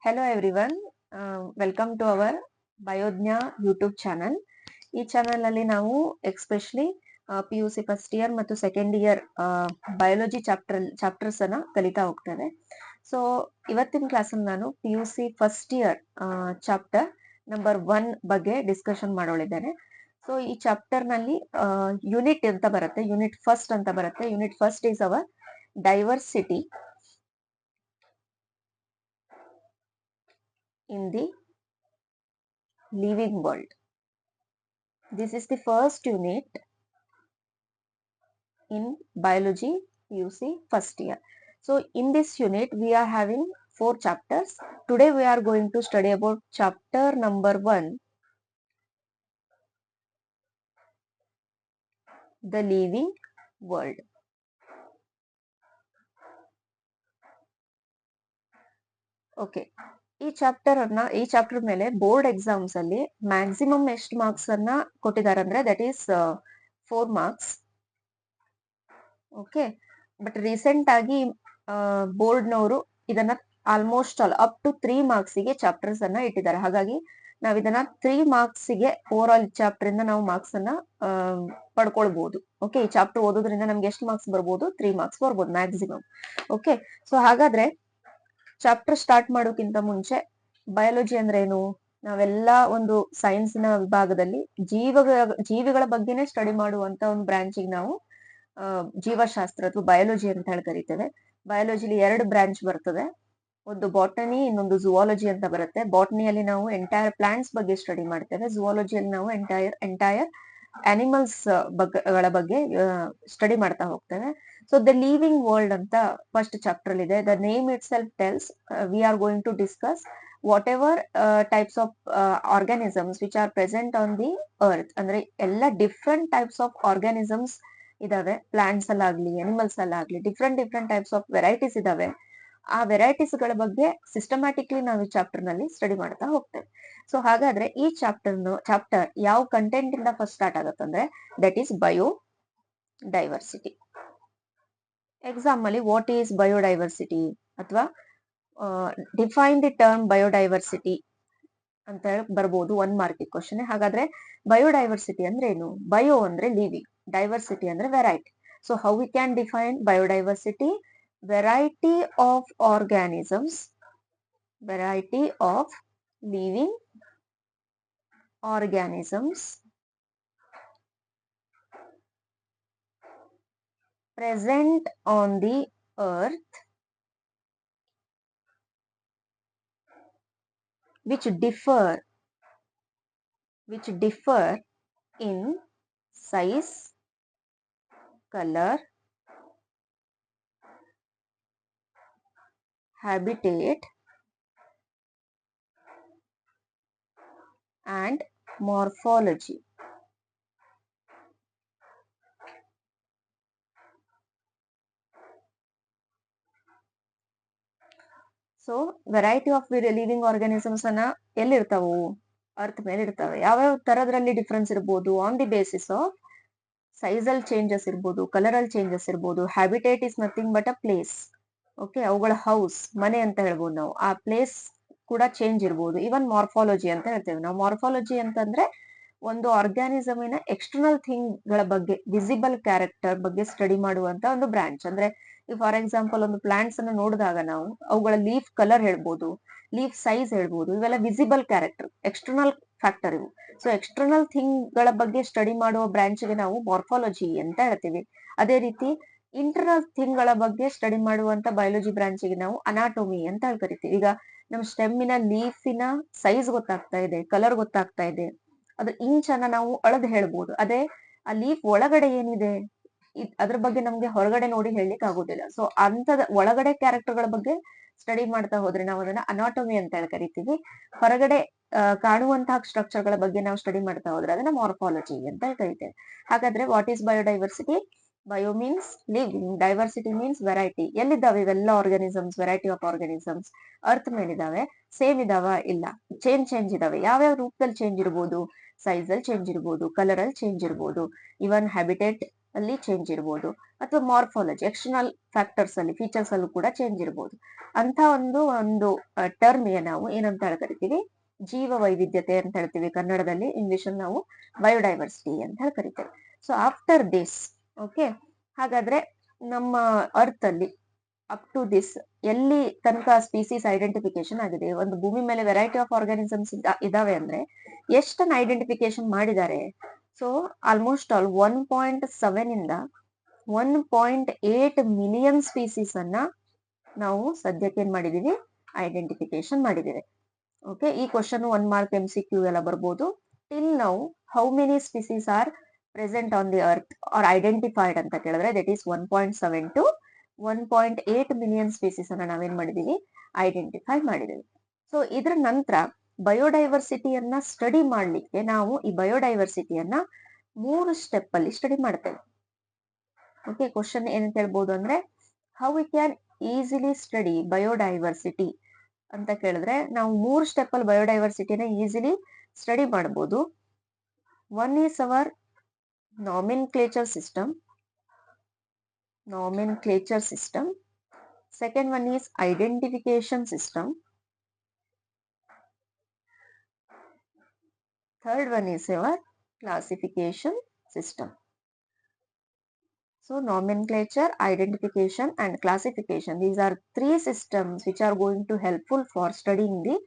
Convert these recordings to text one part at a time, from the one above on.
Hello everyone, welcome to our Biodnya YouTube channel. ಈ channel ಅಲ್ಲಿ ನಾವು ಎಕ್ಸ್ಪೆಷಲಿ PUC ಫಸ್ಟ್ ಇಯರ್ ಮತ್ತು second year biology chapters ಅನ್ನ ಕಲಿತಾ ಹೋಗ್ತೇವೆ. ಸೊ ಇವತ್ತಿನ ಕ್ಲಾಸ್ ಅಲ್ಲಿ ನಾನು PUC first year chapter number 1 ಬಗ್ಗೆ ಡಿಸ್ಕಷನ್ ಮಾಡೋಳಿದ್ದೇನೆ. ಸೊ ಈ ಚಾಪ್ಟರ್ ನಲ್ಲಿ ಯೂನಿಟ್ ಅಂತ ಬರುತ್ತೆ, ಯೂನಿಟ್ ಫಸ್ಟ್ ಅಂತ ಬರುತ್ತೆ. Unit first is our diversity in the living world. This is the first unit in biology PUC first year. So in this unit we are having 4 chapters. Today we are going to study about chapter number 1, the living world. Okay. ಈ chapter ಮೇಲೆ board exams ಅಲ್ಲಿ maximum ಎಷ್ಟು marks ಅನ್ನ ಕೊಟ್ಟಿದ್ದಾರೆ ಅಂದ್ರೆ that is 4 marks. Okay, but recent ಆಗಿ ಬೋರ್ಡ್ನವರು ಇದನ್ನ ಆಲ್ಮೋಸ್ಟ್ ಆಲ್ ಅಪ್ ಟು 3 ಮಾರ್ಕ್ಸಿಗೆ ಚಾಪ್ಟರ್ಸ್ ಅನ್ನ ಇಟ್ಟಿದ್ದಾರೆ. ಹಾಗಾಗಿ ನಾವ್ ಇದನ್ನ 3 ಮಾರ್ಕ್ಸಿಗೆ ಓವರ್ ಆಲ್ ಚಾಪ್ಟರ್ ಇಂದ ನಾವು ಮಾರ್ಕ್ಸ್ ಅನ್ನ ಪಡ್ಕೊಳ್ಬಹುದು. ಓಕೆ, ಈ ಚಾಪ್ಟರ್ ಓದೋದ್ರಿಂದ ನಮ್ಗೆ ಎಷ್ಟು ಮಾರ್ಕ್ಸ್ ಬರ್ಬೋದು? 3 ಮಾರ್ಕ್ಸ್ ಬರ್ಬೋದು ಮ್ಯಾಕ್ಸಿಮಮ್. ಓಕೆ, ಸೊ ಹಾಗಾದ್ರೆ ಚಾಪ್ಟರ್ ಸ್ಟಾರ್ಟ್ ಮಾಡೋಕ್ಕಿಂತ ಮುಂಚೆ ಬಯಾಲಜಿ ಅಂದ್ರೆ ಏನು? ನಾವೆಲ್ಲಾ ಒಂದು ಸೈನ್ಸ್ ನ ವಿಭಾಗದಲ್ಲಿ ಜೀವಿಗಳ ಬಗ್ಗೆನೇ ಸ್ಟಡಿ ಮಾಡುವಂತ ಒಂದು ಬ್ರಾಂಚಿಗೆ ನಾವು ಜೀವಶಾಸ್ತ್ರ ಅಥವಾ ಬಯಾಲಜಿ ಅಂತ ಹೇಳಿ ಕರಿತೇವೆ. ಬಯಾಲಜಿಲಿ 2 ಬ್ರಾಂಚ್ ಬರ್ತದೆ, ಒಂದು ಬಾಟನಿ, ಇನ್ನೊಂದು ಝುವಾಲಜಿ ಅಂತ ಬರುತ್ತೆ. ಬಾಟನಿಯಲ್ಲಿ ನಾವು ಎಂಟೈರ್ ಪ್ಲಾಂಟ್ಸ್ ಬಗ್ಗೆ ಸ್ಟಡಿ ಮಾಡ್ತೇವೆ, ಝುವಾಲಜಿಯಲ್ಲಿ ನಾವು ಎಂಟೈರ್ ಅನಿಮಲ್ಸ್ ಗಳ ಬಗ್ಗೆ ಸ್ಟಡಿ ಮಾಡ್ತಾ ಹೋಗ್ತೇವೆ. ಸೊ ದ ಲಿವಿಂಗ್ ವರ್ಲ್ಡ್ ಅಂತ ಫಸ್ಟ್ ಚಾಪ್ಟರ್ ಇದೆ. The name itself tells we are going to discuss whatever types of organisms which are present on the earth. ಅಂದ್ರೆ ಎಲ್ಲ ಡಿಫ್ರೆಂಟ್ ಟೈಪ್ಸ್ ಆಫ್ ಆರ್ಗಾನಿಸಮ್ಸ್ ಇದಾವೆ, plants ಅಲ್ಲಾಗ್ಲಿ animals ಅಲ್ಲಾಗ್ಲಿ different types of varieties ಇದಾವೆ. ಆ varieties ಗಳ ಬಗ್ಗೆ systematically ನಾವು ಈ ಚಾಪ್ಟರ್ ನಲ್ಲಿ ಸ್ಟಡಿ ಮಾಡ್ತಾ ಹೋಗ್ತೇವೆ. ಸೊ ಹಾಗಾದ್ರೆ ಈ ಚಾಪ್ಟರ್ ಯಾವ ಕಂಟೆಂಟ್ ಇಂದ ಫಸ್ಟ್ ಸ್ಟಾರ್ಟ್ ಆಗುತ್ತಂದ್ರೆ that is biodiversity. Exam ಅಲ್ಲಿ ವಾಟ್ ಈಸ್ ಬಯೋಡೈವರ್ಸಿಟಿ ಅಥವಾ ಡಿಫೈನ್ ದಿ ಟರ್ಮ್ ಬಯೋಡೈವರ್ಸಿಟಿ ಅಂತ ಹೇಳಿ ಬರ್ಬೋದು 1 ಮಾರ್ಕ್ ಕ್ವಶನ್. ಹಾಗಾದ್ರೆ ಬಯೋಡೈವರ್ಸಿಟಿ ಅಂದ್ರೆ ಏನು? ಬಯೋ ಅಂದ್ರೆ ಲಿವಿಂಗ್, ಡೈವರ್ಸಿಟಿ ಅಂದ್ರೆ variety. So how we can define biodiversity? Variety of organisms, variety of living organisms present on the earth which differ in size, color, habitat and morphology. So variety of living organisms ಅನ್ನ ಎಲ್ಲಿರ್ತಾವು? Earth ಮೇಲೆ ಇರ್ತವೆ. ಯಾವ್ಯಾವ ತರದ್ರಲ್ಲಿ difference ಇರ್ಬೋದು? On the basis of size ಅಲ್ಲಿ changes ಇರ್ಬೋದು, colour ಅಲ್ಲಿ changes ಇರ್ಬೋದು. Habitat is nothing but a place. Okay, ಅವುಗಳ ಹೌಸ್, ಮನೆ ಅಂತ ಹೇಳ್ಬೋದು ನಾವು. ಆ ಪ್ಲೇಸ್ ಕೂಡ ಚೇಂಜ್ ಇರ್ಬೋದು. ಇವನ್ ಮಾರ್ಫಾಲಜಿ ಅಂತ ಹೇಳ್ತೇವೆ ನಾವು. ಮಾರ್ಫಾಲಜಿ ಅಂತಂದ್ರೆ ಒಂದು ಆರ್ಗ್ಯಾನಿಸಮಿನ ಎಕ್ಸ್ಟರ್ನಲ್ ಥಿಂಗ್ ಗಳ ಬಗ್ಗೆ, ವಿಸಿಬಲ್ ಕ್ಯಾರೆಕ್ಟರ್ ಬಗ್ಗೆ ಸ್ಟಡಿ ಮಾಡುವಂತ ಒಂದು ಬ್ರಾಂಚ್. ಅಂದ್ರೆ ಫಾರ್ ಎಕ್ಸಾಂಪಲ್ ಒಂದು ಪ್ಲಾಂಟ್ಸ್ ಅನ್ನ ನೋಡಿದಾಗ ನಾವು ಅವುಗಳ ಲೀಫ್ ಕಲರ್ ಹೇಳ್ಬೋದು, ಲೀಫ್ ಸೈಜ್ ಹೇಳ್ಬೋದು. ಇವೆಲ್ಲ ವಿಸಿಬಲ್ ಕ್ಯಾರೆಕ್ಟರ್, ಎಕ್ಸ್ಟರ್ನಲ್ ಫ್ಯಾಕ್ಟರ್ ಇವು. ಸೊ ಎಕ್ಸ್ಟರ್ನಲ್ ಥಿಂಗ್ ಗಳ ಬಗ್ಗೆ ಸ್ಟಡಿ ಮಾಡುವ ಬ್ರಾಂಚ್ಗೆ ನಾವು ಮಾರ್ಫಾಲಜಿ ಅಂತ ಹೇಳ್ತೀವಿ. ಅದೇ ರೀತಿ ಇಂಟರ್ನಲ್ ಥಿಂಗ್ ಗಳ ಬಗ್ಗೆ ಸ್ಟಡಿ ಮಾಡುವಂತ ಬಯಾಲಜಿ ಬ್ರಾಂಚ್ಗೆ ನಾವು ಅನಾಟೋಮಿ ಅಂತ ಹೇಳಿ ಕರಿತೀವಿ. ಈಗ ನಮ್ ಸ್ಟೆಮ್ಮಿನ ಲೀಫಿನ ಸೈಜ್ ಗೊತ್ತಾಗ್ತಾ ಇದೆ, ಕಲರ್ ಗೊತ್ತಾಗ್ತಾ ಇದೆ, ಅದ್ರ ಇಂಚ್ ಅನ್ನ ನಾವು ಅಳದ್ ಹೇಳ್ಬೋದು. ಅದೇ ಆ ಲೀಫ್ ಒಳಗಡೆ ಏನಿದೆ ಅದ್ರ ಬಗ್ಗೆ ನಮ್ಗೆ ಹೊರಗಡೆ ನೋಡಿ ಹೇಳಲಿಕ್ಕೆ ಆಗೋದಿಲ್ಲ. ಸೊ ಅಂತದ ಒಳಗಡೆ ಕ್ಯಾರೆಕ್ಟರ್ ಗಳ ಬಗ್ಗೆ ಸ್ಟಡಿ ಮಾಡ್ತಾ ಹೋದ್ರೆ ನಾವು ಅದನ್ನ ಅನಾಟೋಮಿ ಅಂತ ಹೇಳಿ ಕರಿತೀವಿ. ಹೊರಗಡೆ ಕಾಣುವಂತಹ ಸ್ಟ್ರಕ್ಚರ್ ಗಳ ಬಗ್ಗೆ ನಾವು ಸ್ಟಡಿ ಮಾಡ್ತಾ ಹೋದ್ರೆ ಅದನ್ನ ಮಾರ್ಫಾಲಜಿ ಅಂತ ಕರಿತೇವೆ. ಹಾಗಾದ್ರೆ what is biodiversity? Bio means living, diversity means variety. ಎಲ್ಲಿದ್ದಾವೆ ಇವೆಲ್ಲ organisms? Variety of organisms earth ಮೇಲಿದಾವೆ. ಸೇಮ್ ಇದಾವ? ಇಲ್ಲ, ಚೇಂಜ್ ಇದಾವೆ. ಯಾವ್ಯಾವ ರೂಪದಲ್ಲಿ ಚೇಂಜ್ ಇರ್ಬೋದು? ಸೈಜ್ ಅಲ್ಲಿ ಚೇಂಜ್ ಇರ್ಬೋದು, ಕಲರ್ ಅಲ್ಲಿ ಚೇಂಜ್ ಇರ್ಬೋದು, ಇವನ್ ಹ್ಯಾಬಿಟೇಟ್ ಅಲ್ಲಿ ಚೇಂಜ್ ಇರ್ಬೋದು, ಅಥವಾ ಮಾರ್ಫಾಲಜಿ ಎಕ್ಸ್ಟರ್ನಲ್ ಫ್ಯಾಕ್ಟರ್ಸ್ ಅಲ್ಲಿ ಫೀಚರ್ಸ್ ಅಲ್ಲೂ ಕೂಡ ಚೇಂಜ್ ಇರ್ಬೋದು. ಅಂತ ಒಂದು ಟರ್ಮ್ ನಾವು ಏನಂತ ಕರಿತೀವಿ, ಜೀವ ವೈವಿಧ್ಯತೆ ಅಂತ ಹೇಳ್ತೀವಿ ಕನ್ನಡದಲ್ಲಿ. ಇಂಗ್ಲಿಷ್ ಅಲ್ಲಿ ನಾವು ಬಯೋಡೈವರ್ಸಿಟಿ ಅಂತ ಹೇಳಿ ಕರಿತೇವೆ. ಸೊ ಆಫ್ಟರ್ ದಿಸ್, ಓಕೆ, ಹಾಗಾದ್ರೆ ನಮ್ಮ ಅರ್ತ್ ಅಲ್ಲಿ ಅಪ್ ಟು ದಿಸ್ ಎಲ್ಲಿ ತನಕ ಸ್ಪೀಸೀಸ್ ಐಡೆಂಟಿಫಿಕೇಶನ್ ಆಗಿದೆ, ಒಂದು ಭೂಮಿ ಮೇಲೆ ವೆರೈಟಿ ಆಫ್ ಆರ್ಗಾನಿಸಮ್ಸ್ ಇದಾವೆ ಅಂದ್ರೆ ಎಷ್ಟನ್ನ ಐಡೆಂಟಿಫಿಕೇಶನ್ ಮಾಡಿದ್ದಾರೆ? ಸೊ ಆಲ್ಮೋಸ್ಟ್ ಆಲ್ 1.7 ಇಂದ 1.8 ಮಿಲಿಯನ್ ಸ್ಪೀಸೀಸ್ ಅನ್ನ ನಾವು ಸದ್ಯಕ್ಕೆ ಏನ್ ಮಾಡಿದೀವಿ, ಐಡೆಂಟಿಫಿಕೇಶನ್ ಮಾಡಿದೀವಿ. ಓಕೆ, ಈ ಕ್ವಶನ್ 1 ಮಾರ್ಕ್ MCQ ಎಲ್ಲ ಬರ್ಬೋದು. Till now how many species R present on the earth are identified ಅಂತ ಕೇಳಿದ್ರೆ that is 1.7 to 1.8 million species ಅನ್ನ ನಾವೇನ್ ಮಾಡಿದೀವಿ, ಐಡೆಂಟಿಫೈ ಮಾಡಿದೀವಿ. ಸೊ ಇದ್ರ ನಂತರ ಬಯೋಡೈವರ್ಸಿಟಿಯನ್ನ ಸ್ಟಡಿ ಮಾಡ್ಲಿಕ್ಕೆ ನಾವು ಈ ಬಯೋಡೈವರ್ಸಿಟಿಯನ್ನ 3 ಸ್ಟೆಪ್ ಅಲ್ಲಿ ಸ್ಟಡಿ ಮಾಡ್ತೇವೆ. ಓಕೆ, ಕ್ವಶನ್ ಏನಂತ ಹೇಳ್ಬೋದು ಅಂದ್ರೆ how we can easily study biodiversity ಅಂತ ಕೇಳಿದ್ರೆ ನಾವು 3 ಸ್ಟೆಪ್ ಅಲ್ಲಿ ಬಯೋಡೈವರ್ಸಿಟಿನ ಈಸಿಲಿ ಸ್ಟಡಿ ಮಾಡಬಹುದು. One is hour nomenclature system. Second one is identification system. Third one is your classification system. So nomenclature, identification and classification, these are 3 systems which are going to helpful for studying the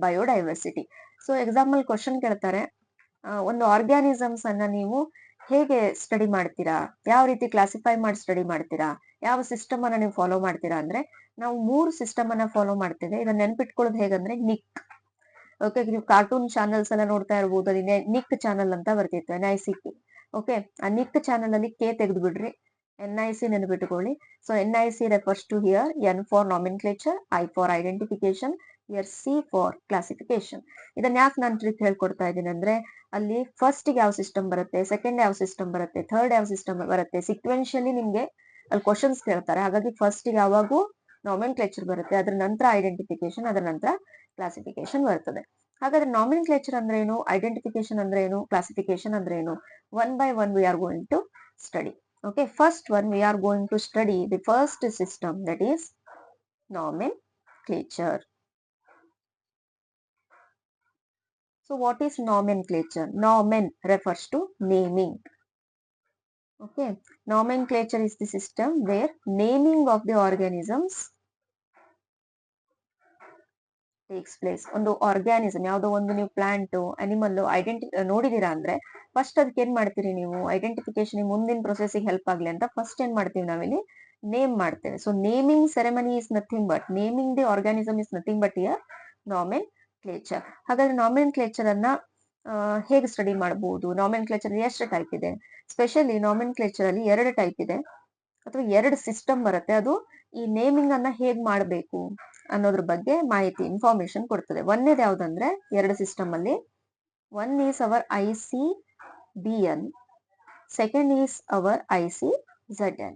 biodiversity. So example question ಕೇಳ್ತಾರೆ, ಒಂದು organisms ಅನ್ನ ನೀವು ಹೇಗೆ study ಮಾಡ್ತೀರಾ, ಯಾವ ರೀತಿ classify ಮಾಡಿ study ಮಾಡ್ತೀರಾ, ಯಾವ ಸಿಸ್ಟಮ್ ಅನ್ನ ನೀವು ಫಾಲೋ ಮಾಡ್ತೀರಾ ಅಂದ್ರೆ ನಾವು 3 ಸಿಸ್ಟಮ್ ಅನ್ನ ಫಾಲೋ ಮಾಡ್ತೇವೆ. ಇದನ್ನ ನೆನ್ಪಿಟ್ಕೊಳ್ಳೋದು ಹೇಗಂದ್ರೆ ನಿಕ್. ಓಕೆ, ನೀವು ಕಾರ್ಟೂನ್ ಚಾನಲ್ಸ್ ಎಲ್ಲ ನೋಡ್ತಾ ಇರ್ಬೋದು, ಅಲ್ಲಿ ನಿಕ್ ಚಾನಲ್ ಅಂತ ಬರ್ತಿತ್ತು, NICK. ಓಕೆ, ಆ ನಿಕ್ ಚಾನಲ್ ಅಲ್ಲಿ ಕೆ ತೆಗೆದು ಬಿಡ್ರಿ, NIC ನೆನಪಿಟ್ಕೊಳ್ಳಿ. So NIC refers to here N for nomenclature, I for identification, here C for classification. ಇದನ್ನ ಯಾಕೆ ನಾನು ಟ್ರಿಕ್ ಹೇಳ್ಕೊಡ್ತಾ ಇದ್ದೀನಿ ಅಂದ್ರೆ ಅಲ್ಲಿ ಫಸ್ಟ್ ಯಾವ ಸಿಸ್ಟಮ್ ಬರುತ್ತೆ, ಸೆಕೆಂಡ್ ಯಾವ ಸಿಸ್ಟಮ್ ಬರುತ್ತೆ, ಥರ್ಡ್ ಯಾವ ಸಿಸ್ಟಮ್ ಬರುತ್ತೆ, ಸಿಕ್ವೆನ್ಷಿಯಲಿ ನಿಮ್ಗೆ ಅಲ್ಲಿ ಕ್ವಶನ್ಸ್ ಕೇಳ್ತಾರೆ. ಹಾಗಾಗಿ ಫಸ್ಟ್ ಯಾವಾಗೂ ನಾಮೆನ್ಕ್ಲೇಚರ್ ಬರುತ್ತೆ, ಅದ್ರ ನಂತರ ಐಡೆಂಟಿಫಿಕೇಶನ್, ಅದರ ನಂತರ ಕ್ಲಾಸಿಫಿಕೇಶನ್ ಬರ್ತದೆ. ಹಾಗಾದ್ರೆ ನಾಮೆನ್ಕ್ಲೇಚರ್ ಅಂದ್ರೆ ಏನು, ಐಡೆಂಟಿಫಿಕೇಶನ್ ಅಂದ್ರೆ ಏನು, ಕ್ಲಾಸಿಫಿಕೇಶನ್ ಅಂದ್ರೆ ಏನು, one by one we are going to study. Okay, first one we are going to study the first system, that is nomenclature. So what is nomenclature? Nomen refers to naming. Okay, nomenclature is the system where naming of the organisms takes place. ಒಂದು organism, ಯಾವುದೋ ಒಂದು ನೀವು plant, animal ನೋಡಿದೀರಾ ಅಂದ್ರೆ first ಅದಕ್ಕೆ ಏನ್ ಮಾಡ್ತೀರಿ ನೀವು, identification ಮುಂದಿನ ಪ್ರೊಸೆಸಿಗೆ ಹೆಲ್ಪ್ ಆಗ್ಲಿ ಅಂತ ಫಸ್ಟ್ ಏನ್ ಮಾಡ್ತೀವಿ ನಾವಿಲ್ಲಿ, ನೇಮ್ ಮಾಡ್ತೇವೆ. So naming ceremony is nothing but, naming the organism is nothing but here nomenclature. ಹಾಗಾದ್ರೆ ನಾಮೆನ್ಕ್ಲೇಚರ್ ಅನ್ನ ಹೇಗೆ ಸ್ಟಡಿ ಮಾಡಬಹುದು, ನಾಮೆನ್ಕ್ಲೇಚರ್ ಎಷ್ಟು ಟೈಪ್ ಇದೆ, ಸ್ಪೆಷಲಿ ನಾಮೆನ್ಕ್ಲೇಚರ್ ಅಲ್ಲಿ 2 ಟೈಪ್ ಇದೆ ಅಥವಾ 2 ಸಿಸ್ಟಮ್ ಬರುತ್ತೆ. ಅದು ಈ ನೇಮಿಂಗ್ ಅನ್ನ ಹೇಗ್ ಮಾಡಬೇಕು ಅನ್ನೋದ್ರ ಬಗ್ಗೆ ಮಾಹಿತಿ, ಇನ್ಫಾರ್ಮೇಶನ್ ಕೊಡ್ತದೆ. ಒಂದೇದು ಯಾವ್ದಂದ್ರೆ 2 ಸಿಸ್ಟಮ್ ಅಲ್ಲಿ, one is our ICBN, second is our ICZN.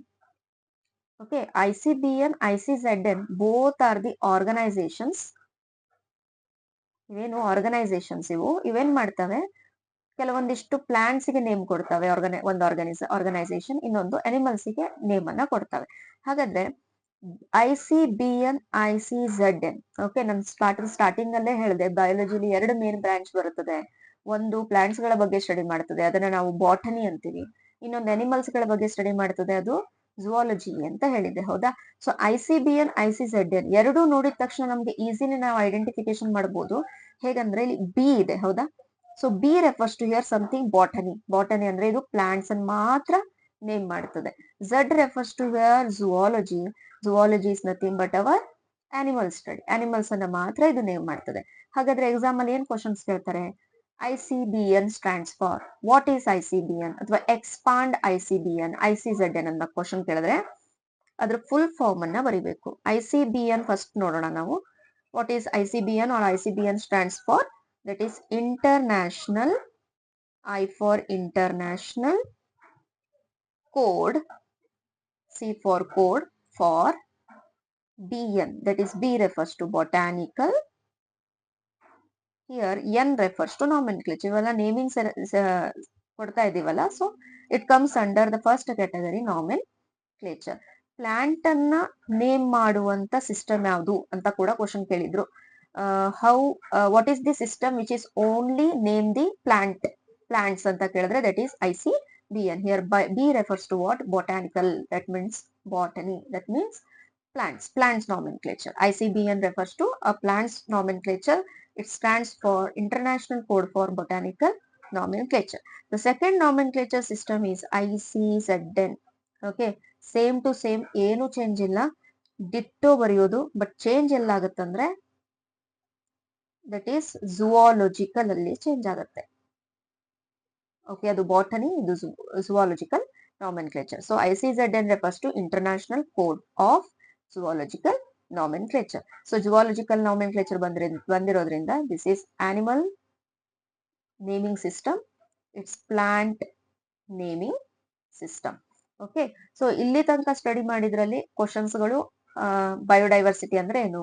Okay, ICBN, ICZN both are the organisations. ಇವೇನು ಆರ್ಗನೈಸೇಷನ್ಸ್, ಇವೇನ್ ಮಾಡ್ತವೆ, ಕೆಲವೊಂದಿಷ್ಟು ಪ್ಲಾಂಟ್ಸ್ ಗೆ ನೇಮ್ ಕೊಡ್ತವೆ ಒಂದು ಆರ್ಗನೈಸೇಷನ್, ಇನ್ನೊಂದು ಅನಿಮಲ್ಸ್ ಗೆ ನೇಮ್ ಅನ್ನ ಕೊಡ್ತವೆ. ಹಾಗಾದ್ರೆ ICBN, ICZN, ಓಕೆ, ನಾನು ಸ್ಟಾರ್ಟಿಂಗ್ ಅಲ್ಲೇ ಹೇಳಿದೆ ಬಯಾಲಜಿಲಿ 2 ಮೇನ್ ಬ್ರಾಂಚ್ ಬರುತ್ತದೆ. ಒಂದು ಪ್ಲಾಂಟ್ಸ್ ಗಳ ಬಗ್ಗೆ ಸ್ಟಡಿ ಮಾಡ್ತದೆ, ಅದನ್ನ ನಾವು ಬಾಟನಿ ಅಂತೀವಿ. ಇನ್ನೊಂದು ಅನಿಮಲ್ಸ್ ಗಳ ಬಗ್ಗೆ ಸ್ಟಡಿ ಮಾಡ್ತದೆ, ಅದು ಝುವಾಲಜಿ ಅಂತ ಹೇಳಿದೆ, ಹೌದಾ? ಸೊ ICBN, ICZN ಎರಡೂ ನೋಡಿದ ತಕ್ಷಣ ನಮ್ಗೆ ಈಸಿಲಿ ನಾವು ಐಡೆಂಟಿಫಿಕೇಶನ್ ಮಾಡಬಹುದು. ಹೇಗಂದ್ರೆ ಇಲ್ಲಿ ಬಿ ಇದೆ, ಹೌದಾ? So B refers to here something botany. Botany ಅಂದ್ರೆ ಇದು ಪ್ಲಾಂಟ್ಸ್ ಅನ್ನು ಮಾತ್ರ ನೇಮ್ ಮಾಡ್ತದೆ. Z refers to here zoology. Zoology is nothing but our animal study. Animals ಅನ್ನ ಮಾತ್ರ ಇದು ನೇಮ್ ಮಾಡ್ತದೆ. ಹಾಗಾದ್ರೆ ಎಕ್ಸಾಮ್ ಅಲ್ಲಿ ಏನ್ ಕ್ವಶನ್ಸ್ ಕೇಳ್ತಾರೆ, ICBN stands for, what is ICBN ಅಥವಾ ಎಕ್ಸ್ಪಾಂಡ್ ICBN, ICZN ಅಂತ ಕ್ವಶನ್ ಕೇಳಿದ್ರೆ ಅದ್ರ ಫುಲ್ ಫಾರ್ಮ್ ಅನ್ನ ಬರಿಬೇಕು. ICBN ಫಸ್ಟ್ ನೋಡೋಣ ನಾವು. What is ICBN or ICBN stands for, that is international, I for international, code, C for code, for BN, that is B refers to botanical, here N refers to nomenclature. ಇವೆಲ್ಲ naming ಕೊಡ್ತಾ ಇದೀವಲ್ಲ, so it comes under the first category nomenclature. Plant ಅನ್ನ name ಮಾಡುವಂತ system ಯಾವುದು ಅಂತ ಕೂಡ question ಕೇಳಿದ್ರು. What is the system which is only name the plants ಅಂತ ಕೇಳಿದ್ರೆ that is ICBN. Here B refers to what? Botanical. That means botany. That means plants nomenclature. ICBN refers to a plants nomenclature. It stands for International Code for Botanical Nomenclature. The second nomenclature system is ICZN. Okay, same to same, ಏನು change ಇಲ್ಲ, ditto ಬರೆಯೋದು. But change ಎಲ್ಲಾಗತ್ತಂದ್ರೆ that is zoological ಅಲ್ಲಿ change ಆಗುತ್ತೆ. Okay, ಅದು botany, ಇದು zoological nomenclature. So ICZN refers to International Code of Zoological Nomenclature. So zoological nomenclature ಬಂದಿರೋದ್ರಿಂದ this is animal naming system, it's plant naming system. Okay, so ಇಲ್ಲಿ ತನಕ study ಮಾಡಿದ್ರಲ್ಲಿ ಕ್ವಶನ್ಸ್ಗಳು biodiversity ಅಂದ್ರೆ ಏನು,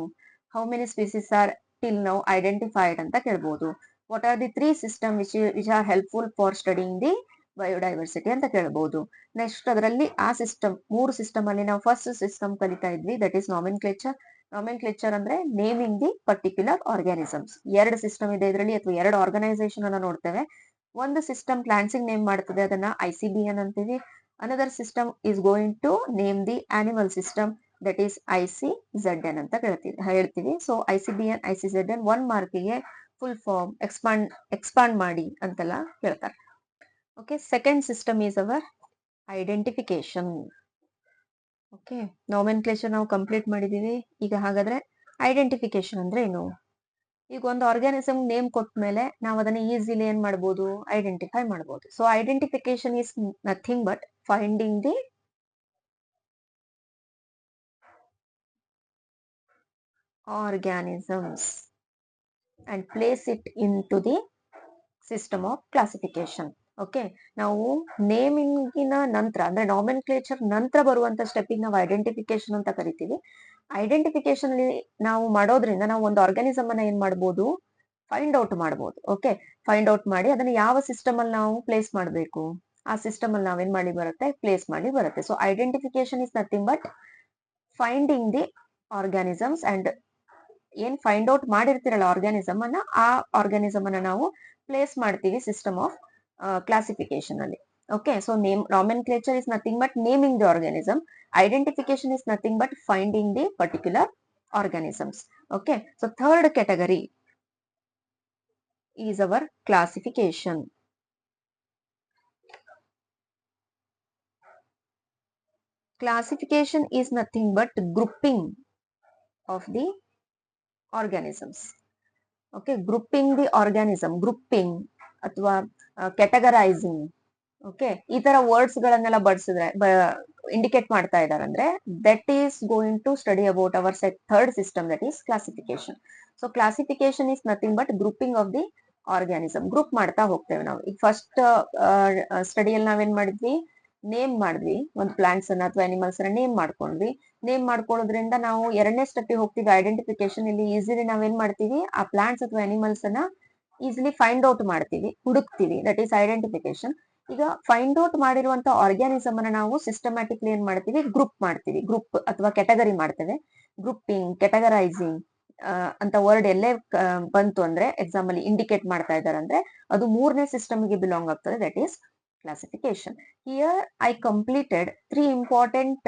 how many species are till now identified ಅಂತ ಕೇಳ್ಬೋದು. What are the 3 system which are helpful for studying the biodiversity ಅಂತ ಕೇಳಬಹುದು. ನೆಕ್ಸ್ಟ್ ಅದರಲ್ಲಿ ಆ ಸಿಸ್ಟಮ್, 3 ಸಿಸ್ಟಮ್ ಅಲ್ಲಿ ನಾವು ಫಸ್ಟ್ ಸಿಸ್ಟಮ್ ಕಲಿತಾ ಇದ್ವಿ, ದಟ್ ಈಸ್ ನಾಮೆನ್ಕ್ಲೇಚರ್. ನಾಮೆನ್ಕ್ಲೇಚರ್ ಅಂದ್ರೆ naming the particular organisms. 2 system ಇದೆ ಇದರಲ್ಲಿ, ಅಥವಾ 2 ಆರ್ಗನೈಸೇಷನ್ ಅನ್ನ ನೋಡ್ತೇವೆ. ಒಂದು ಸಿಸ್ಟಮ್ ಪ್ಲಾಂಟ್ಸ್ ನೇಮ್ ಮಾಡ್ತದೆ, ಅದನ್ನ ICBN ಅಂತೀವಿ. Another system is going to name the animal system, that is ICZN ಅಂತ ಹೇಳ್ತೀವಿ. ಸೊ ICBN, ICZN 1 ಮಾರ್ಕಿಗೆ ಫುಲ್ ಫಾರ್ಮ್ ಎಕ್ಸ್ಪಾಂಡ್ ಮಾಡಿ ಅಂತೆಲ್ಲ ಹೇಳ್ತಾರೆ. Okay, second system is our identification. Okay, nomenclature ನಾವು ಕಂಪ್ಲೀಟ್ ಮಾಡಿದೀವಿ. ಈಗ ಹಾಗಾದ್ರೆ ಐಡೆಂಟಿಫಿಕೇಶನ್ ಅಂದ್ರೆ ಏನು? ಈಗ ಒಂದು ಆರ್ಗ್ಯಾನಿಸಮ್ ನೇಮ್ ಕೊಟ್ಟ ಮೇಲೆ ನಾವು ಅದನ್ನ ಈಸಿಲಿ ಏನ್ ಮಾಡ್ಬೋದು? ಐಡೆಂಟಿಫೈ ಮಾಡ್ಬೋದು. So identification is nothing but finding the organisms and place it into the system of classification. Okay, ನಾವು ನೇಮಿಂಗಿನ ನಂತರ ಅಂದ್ರೆ ನಾಮೆನ್ಕ್ಲೇಚರ್ ನಂತರ ಬರುವಂತ ಸ್ಟೆಪ್ಪಿಗೆ ನಾವು ಐಡೆಂಟಿಫಿಕೇಶನ್ ಅಂತ ಕರಿತೀವಿ. ಐಡೆಂಟಿಫಿಕೇಶನ್ ಅಲ್ಲಿ ನಾವು ಮಾಡೋದ್ರಿಂದ ನಾವು ಒಂದು ಆರ್ಗ್ಯಾನಿಸಮ್ ಅನ್ನ ಏನ್ ಮಾಡ್ಬೋದು? ಫೈಂಡ್ ಔಟ್ ಮಾಡ್ಬೋದು. ಓಕೆ, ಫೈಂಡ್ ಔಟ್ ಮಾಡಿ ಅದನ್ನ ಯಾವ ಸಿಸ್ಟಮ್ ಅಲ್ಲಿ ನಾವು ಪ್ಲೇಸ್ ಮಾಡಬೇಕು, ಆ ಸಿಸ್ಟಮ್ ಅಲ್ಲಿ ನಾವೇನ್ ಮಾಡಿ ಬರುತ್ತೆ? ಪ್ಲೇಸ್ ಮಾಡಿ ಬರುತ್ತೆ. So identification is nothing but finding the organisms and ಏನ್ ಫೈಂಡ್ ಔಟ್ ಮಾಡಿರ್ತಿರಲ್ಲ ಆರ್ಗ್ಯಾನಿಸಮ್ ಅನ್ನ, ಆ ಆರ್ಗ್ಯಾನಿಸಮ್ ಅನ್ನ ನಾವು ಪ್ಲೇಸ್ ಮಾಡ್ತೀವಿ ಸಿಸ್ಟಮ್ ಆಫ್ ಕ್ಲಾಸಿಫಿಕೇಶನ್ ಅಲ್ಲಿ. Okay, so nomenclature is nothing but naming the organism. Identification is nothing but finding the particular organisms. Okay, so third category is our classification. Classification is nothing but grouping of the organisms. Okay, grouping the organism, grouping ಅಥವಾ categorizing. Okay, ಈ ತರ words ಗಳನ್ನೆಲ್ಲ ಬಳಸಿದ್ರೆ indicate ಮಾಡ್ತಾ ಇದ್ದಾರೆ ಅಂದ್ರೆ that is going to study about our third system, that is classification. So classification is nothing but grouping of the organism. Group ಮಾಡ್ತಾ ಹೋಗ್ತೇವೆ ನಾವು. ಈಗ ಫಸ್ಟ್ ಸ್ಟಡಿಯಲ್ಲಿ ನಾವೇನ್ ಮಾಡಿದ್ವಿ? ನೇಮ್ ಮಾಡಿದ್ವಿ, ಒಂದು ಪ್ಲಾಂಟ್ಸ್ ಅನ್ನ ಅಥವಾ ಅನಿಮಲ್ಸ್ ಅನ್ನ ನೇಮ್ ಮಾಡ್ಕೊಂಡ್ವಿ. ನೇಮ್ ಮಾಡ್ಕೊಳ್ಳೋದ್ರಿಂದ ನಾವು 2ನೇ ಸ್ಟೆಪ್ ಹೋಗ್ತೀವಿ, ಐಡೆಂಟಿಫಿಕೇಶನ್. ಇಲ್ಲಿ ಈಸಿಲಿ ನಾವೇನ್ ಮಾಡ್ತೀವಿ? ಆ ಪ್ಲಾಂಟ್ಸ್ ಅಥವಾ ಅನಿಮಲ್ಸ್ ಅನ್ನ ಈಸಿಲಿ ಫೈಂಡ್ ಔಟ್ ಮಾಡ್ತೀವಿ, ಹುಡುಕ್ತಿವಿ, ದಟ್ ಈಸ್ ಐಡೆಂಟಿಫಿಕೇಶನ್. ಈಗ ಫೈಂಡ್ ಔಟ್ ಮಾಡಿರುವಂತ ಆರ್ಗ್ಯಾನಿಸಮ್ ಅನ್ನ ನಾವು ಸಿಸ್ಟಮ್ಯಾಟಿಕ್ಲಿ ಏನ್ ಮಾಡ್ತೀವಿ? ಗ್ರೂಪ್ ಮಾಡ್ತೀವಿ, ಗ್ರೂಪ್ ಅಥವಾ ಕೆಟಗರಿ ಮಾಡ್ತೇವೆ. ಗ್ರೂಪಿಂಗ್, ಕೆಟಗರೈಸಿಂಗ್ ಅಂತ ವರ್ಡ್ ಎಲ್ಲೇ ಬಂತು ಅಂದ್ರೆ ಎಕ್ಸಾಮ್ ಅಲ್ಲಿ ಇಂಡಿಕೇಟ್ ಮಾಡ್ತಾ ಇದ್ದಾರೆ ಅಂದ್ರೆ ಅದು 3ನೇ ಸಿಸ್ಟಮ್ ಗೆ ಬಿಲಾಂಗ್ ಆಗ್ತದೆ, that is classification. Here I completed 3 important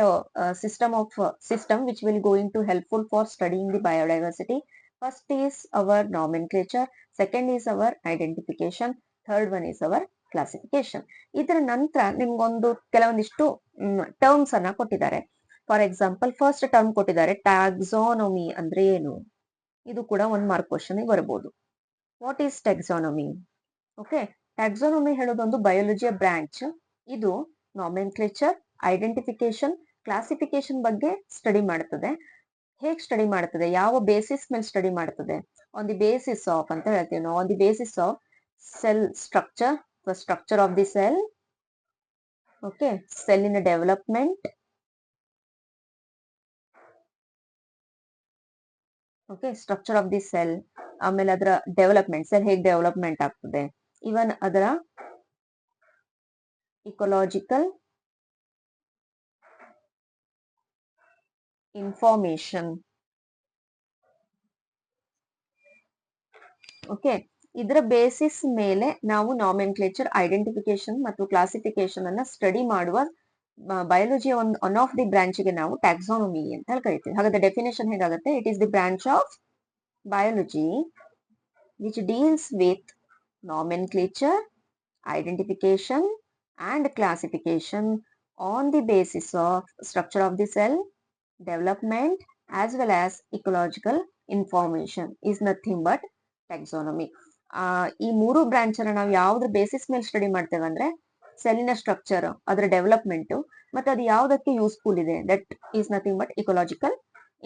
system which will going to helpful for studying the biodiversity. First is our nomenclature, second is our identification, third one is our classification. ಇದರ ನಂತರ ನಿಮ್ಗೊಂದು ಕೆಲವೊಂದಿಷ್ಟು terms ಅನ್ನ ಕೊಟ್ಟಿದ್ದಾರೆ. For example first term ಕೊಟ್ಟಿದ್ದಾರೆ, taxonomy ಅಂದ್ರೆ ಏನು? ಇದು ಕೂಡ 1 ಮಾರ್ಕ್ ಕ್ವಶನ್ ಬರಬಹುದು. What is taxonomy? Okay, taxonomy ಹೇಳೋದೊಂದು ಬಯೋಲಜಿಯ ಬ್ರಾಂಚ್. ಇದು ನಾಮೆನ್ಕ್ಲೇಚರ್, ಐಡೆಂಟಿಫಿಕೇಶನ್, ಕ್ಲಾಸಿಫಿಕೇಶನ್ ಬಗ್ಗೆ ಸ್ಟಡಿ ಮಾಡ್ತದೆ. ಹೇಗ್ ಸ್ಟಡಿ ಮಾಡ್ತದೆ? ಯಾವ ಬೇಸಿಸ್ ಮೇಲೆ ಸ್ಟಡಿ ಮಾಡ್ತದೆ? ಆನ್ ದಿ ಬೇಸಿಸ್ ಆಫ್ ಅಂತ ಹೇಳ್ತೀವಿ ನಾವು, on the basis of cell structure, structure of the cell. Okay, ಸೆಲ್ಲಿನ development. Okay, structure of the cell, ಆಮೇಲೆ ಅದರ ಡೆವಲಪ್ಮೆಂಟ್, ಸೆಲ್ ಹೇಗೆ ಡೆವಲಪ್ಮೆಂಟ್ ಆಗ್ತದೆ, ಇವನ್ ಅದರ ecological information. ಓಕೆ, ಇದರ ಬೇಸಿಸ್ ಮೇಲೆ ನಾವು ನಾಮೆನ್ಕ್ಲೇಚರ್, ಐಡೆಂಟಿಫಿಕೇಶನ್ ಮತ್ತು ಕ್ಲಾಸಿಫಿಕೇಶನ್ ಅನ್ನ ಸ್ಟಡಿ ಮಾಡುವ ಬಯಾಲಜಿಯ ಒನ್ ಆಫ್ ದಿ ಬ್ರಾಂಚ್ಗೆ ನಾವು ಟ್ಯಾಕ್ಸಾನಮಿ ಅಂತ ಹೇಳಿ ಕರಿತೀವಿ. ಹಾಗಾದ್ರೆ ಡೆಫಿನೇಷನ್ ಹೇಗಾಗುತ್ತೆ? It is the branch of biology which deals with nomenclature, identification and classification on the basis of structure of the cell, development as well as ecological information is nothing but taxonomy. ಈ ಮೂರು branch ಅನ್ನ ನಾವು ಯಾವ್ದ್ರ basis ಮೇಲೆ study ಮಾಡ್ತೇವೆ ಅಂದ್ರೆ ಸೆಲ್ಲಿನ structure, ಅದರ development ಮತ್ತೆ ಅದು ಯಾವ್ದಕ್ಕೆ ಯೂಸ್ಫುಲ್ ಇದೆ, that is nothing but ecological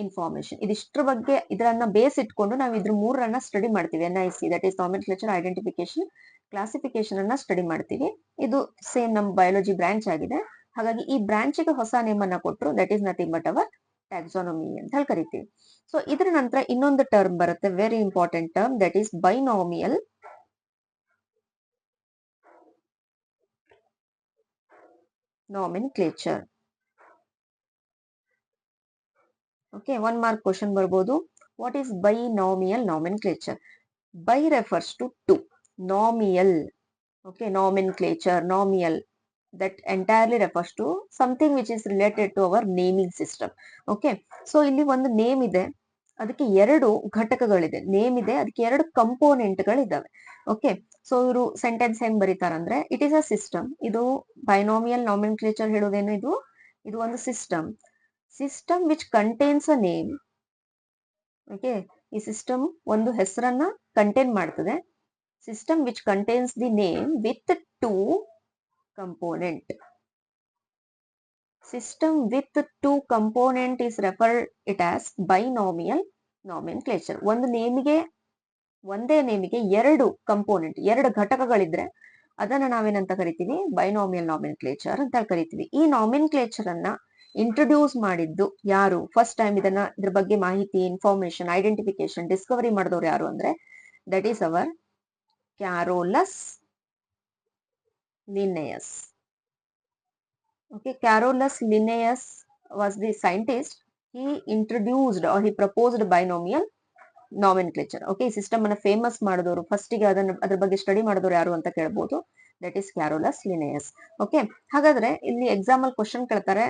information. ಇದಿಷ್ಟ್ರ ಬಗ್ಗೆ ಇದರನ್ನ ಬೇಸ್ ಇಟ್ಕೊಂಡು ನಾವು ಇದ್ರ ಮೂರನ್ನ ಸ್ಟಡಿ ಮಾಡ್ತೀವಿ. NIC, that is nomenclature, identification, classification ಅನ್ನ ಸ್ಟಡಿ ಮಾಡ್ತೀವಿ. ಇದು ಸೇಮ್ ನಮ್ಮ ಬಯಾಲಜಿ ಬ್ರಾಂಚ್ ಆಗಿದೆ. ಹಾಗಾಗಿ ಈ ಬ್ರಾಂಚ್ಗೆ ಹೊಸ ನೇಮ್ ಅನ್ನ ಕೊಟ್ಟರು, that is nothing but our taxonomy ಅಂತ ಹೇಳಿ ಕರಿತೀವಿ. ಸೊ ಇದರ ನಂತರ ಇನ್ನೊಂದು ಟರ್ಮ್ ಬರುತ್ತೆ, very important term, that is binomial nomenclature. Okay, 1 mark question ಬರ್ಬೋದು. What is binomial nomenclature? By refers to two. Nomial, okay, nomenclature, nomial, that entirely refers to something which is related to our naming system. Okay, so ಇಲ್ಲಿ ಒಂದು name ಇದೆ, ಅದಕ್ಕೆ ಎರಡು ಘಟಕಗಳಿದೆ. Name ಇದೆ, ಅದಕ್ಕೆ ಎರಡು ಕಂಪೋನೆಂಟ್ಗಳಿದ್ದಾವೆ. Okay, so ಇವರು ಸೆಂಟೆನ್ಸ್ ಹೆಂಗ್ ಬರೀತಾರಂದ್ರೆ, ಇಟ್ ಈಸ್ ಅ ಸಿಸ್ಟಮ್. ಇದು ಬೈನಾಮಿಯಲ್ ನಾಮೆನ್ಕ್ಲೇಚರ್ ಹೇಳೋದೇನು, ಇದು ಒಂದು system which contains a name. Okay, ಈ ಸಿಸ್ಟಮ್ ಒಂದು ಹೆಸರನ್ನ ಕಂಟೈನ್ ಮಾಡ್ತದೆ. System which contains the name with two component. System with two component is referred it as binomial nomenclature. ಒಂದೇ ನೇಮಿಗೆ ಎರಡು ಕಂಪೋನೆಂಟ್, ಎರಡು ಘಟಕಗಳಿದ್ರೆ ಅದನ್ನ ನಾವೇನಂತ ಕರಿತೀವಿ? ಬೈನಾಮಿಯಲ್ ನಾಮೆನ್ಕ್ಲೇಚರ್ ಅಂತ ಕರಿತೀವಿ. ಈ ನಾಮೆನ್ಕ್ಲೇಚರ್ ಅನ್ನ ಇಂಟ್ರೊಡ್ಯೂಸ್ ಮಾಡಿದ್ದು ಯಾರು? ಫಸ್ಟ್ ಟೈಮ್ ಇದ್ರ ಬಗ್ಗೆ ಮಾಹಿತಿ, ಇನ್ಫಾರ್ಮೇಶನ್, ಐಡೆಂಟಿಫಿಕೇಶನ್, ಡಿಸ್ಕವರಿ ಮಾಡಿದವರು ಯಾರು ಅಂದ್ರೆ, that is our Carolus Linnaeus. Okay, Carolus Linnaeus was the scientist. He introduced or he proposed binomial nomenclature. Okay, system ಅನ್ನ ಫೇಮಸ್ ಮಾಡಿದವರು, ಫಸ್ಟಿಗೆ ಅದ್ರ ಬಗ್ಗೆ ಸ್ಟಡಿ ಮಾಡಿದವರು ಯಾರು ಅಂತ ಕೇಳಬಹುದು. That is Carolus Linnaeus. Okay, ಹಾಗಾದ್ರೆ ಇಲ್ಲಿ ಎಕ್ಸಾಂಪಲ್ ಕ್ವಶನ್ ಕೇಳ್ತಾರೆ,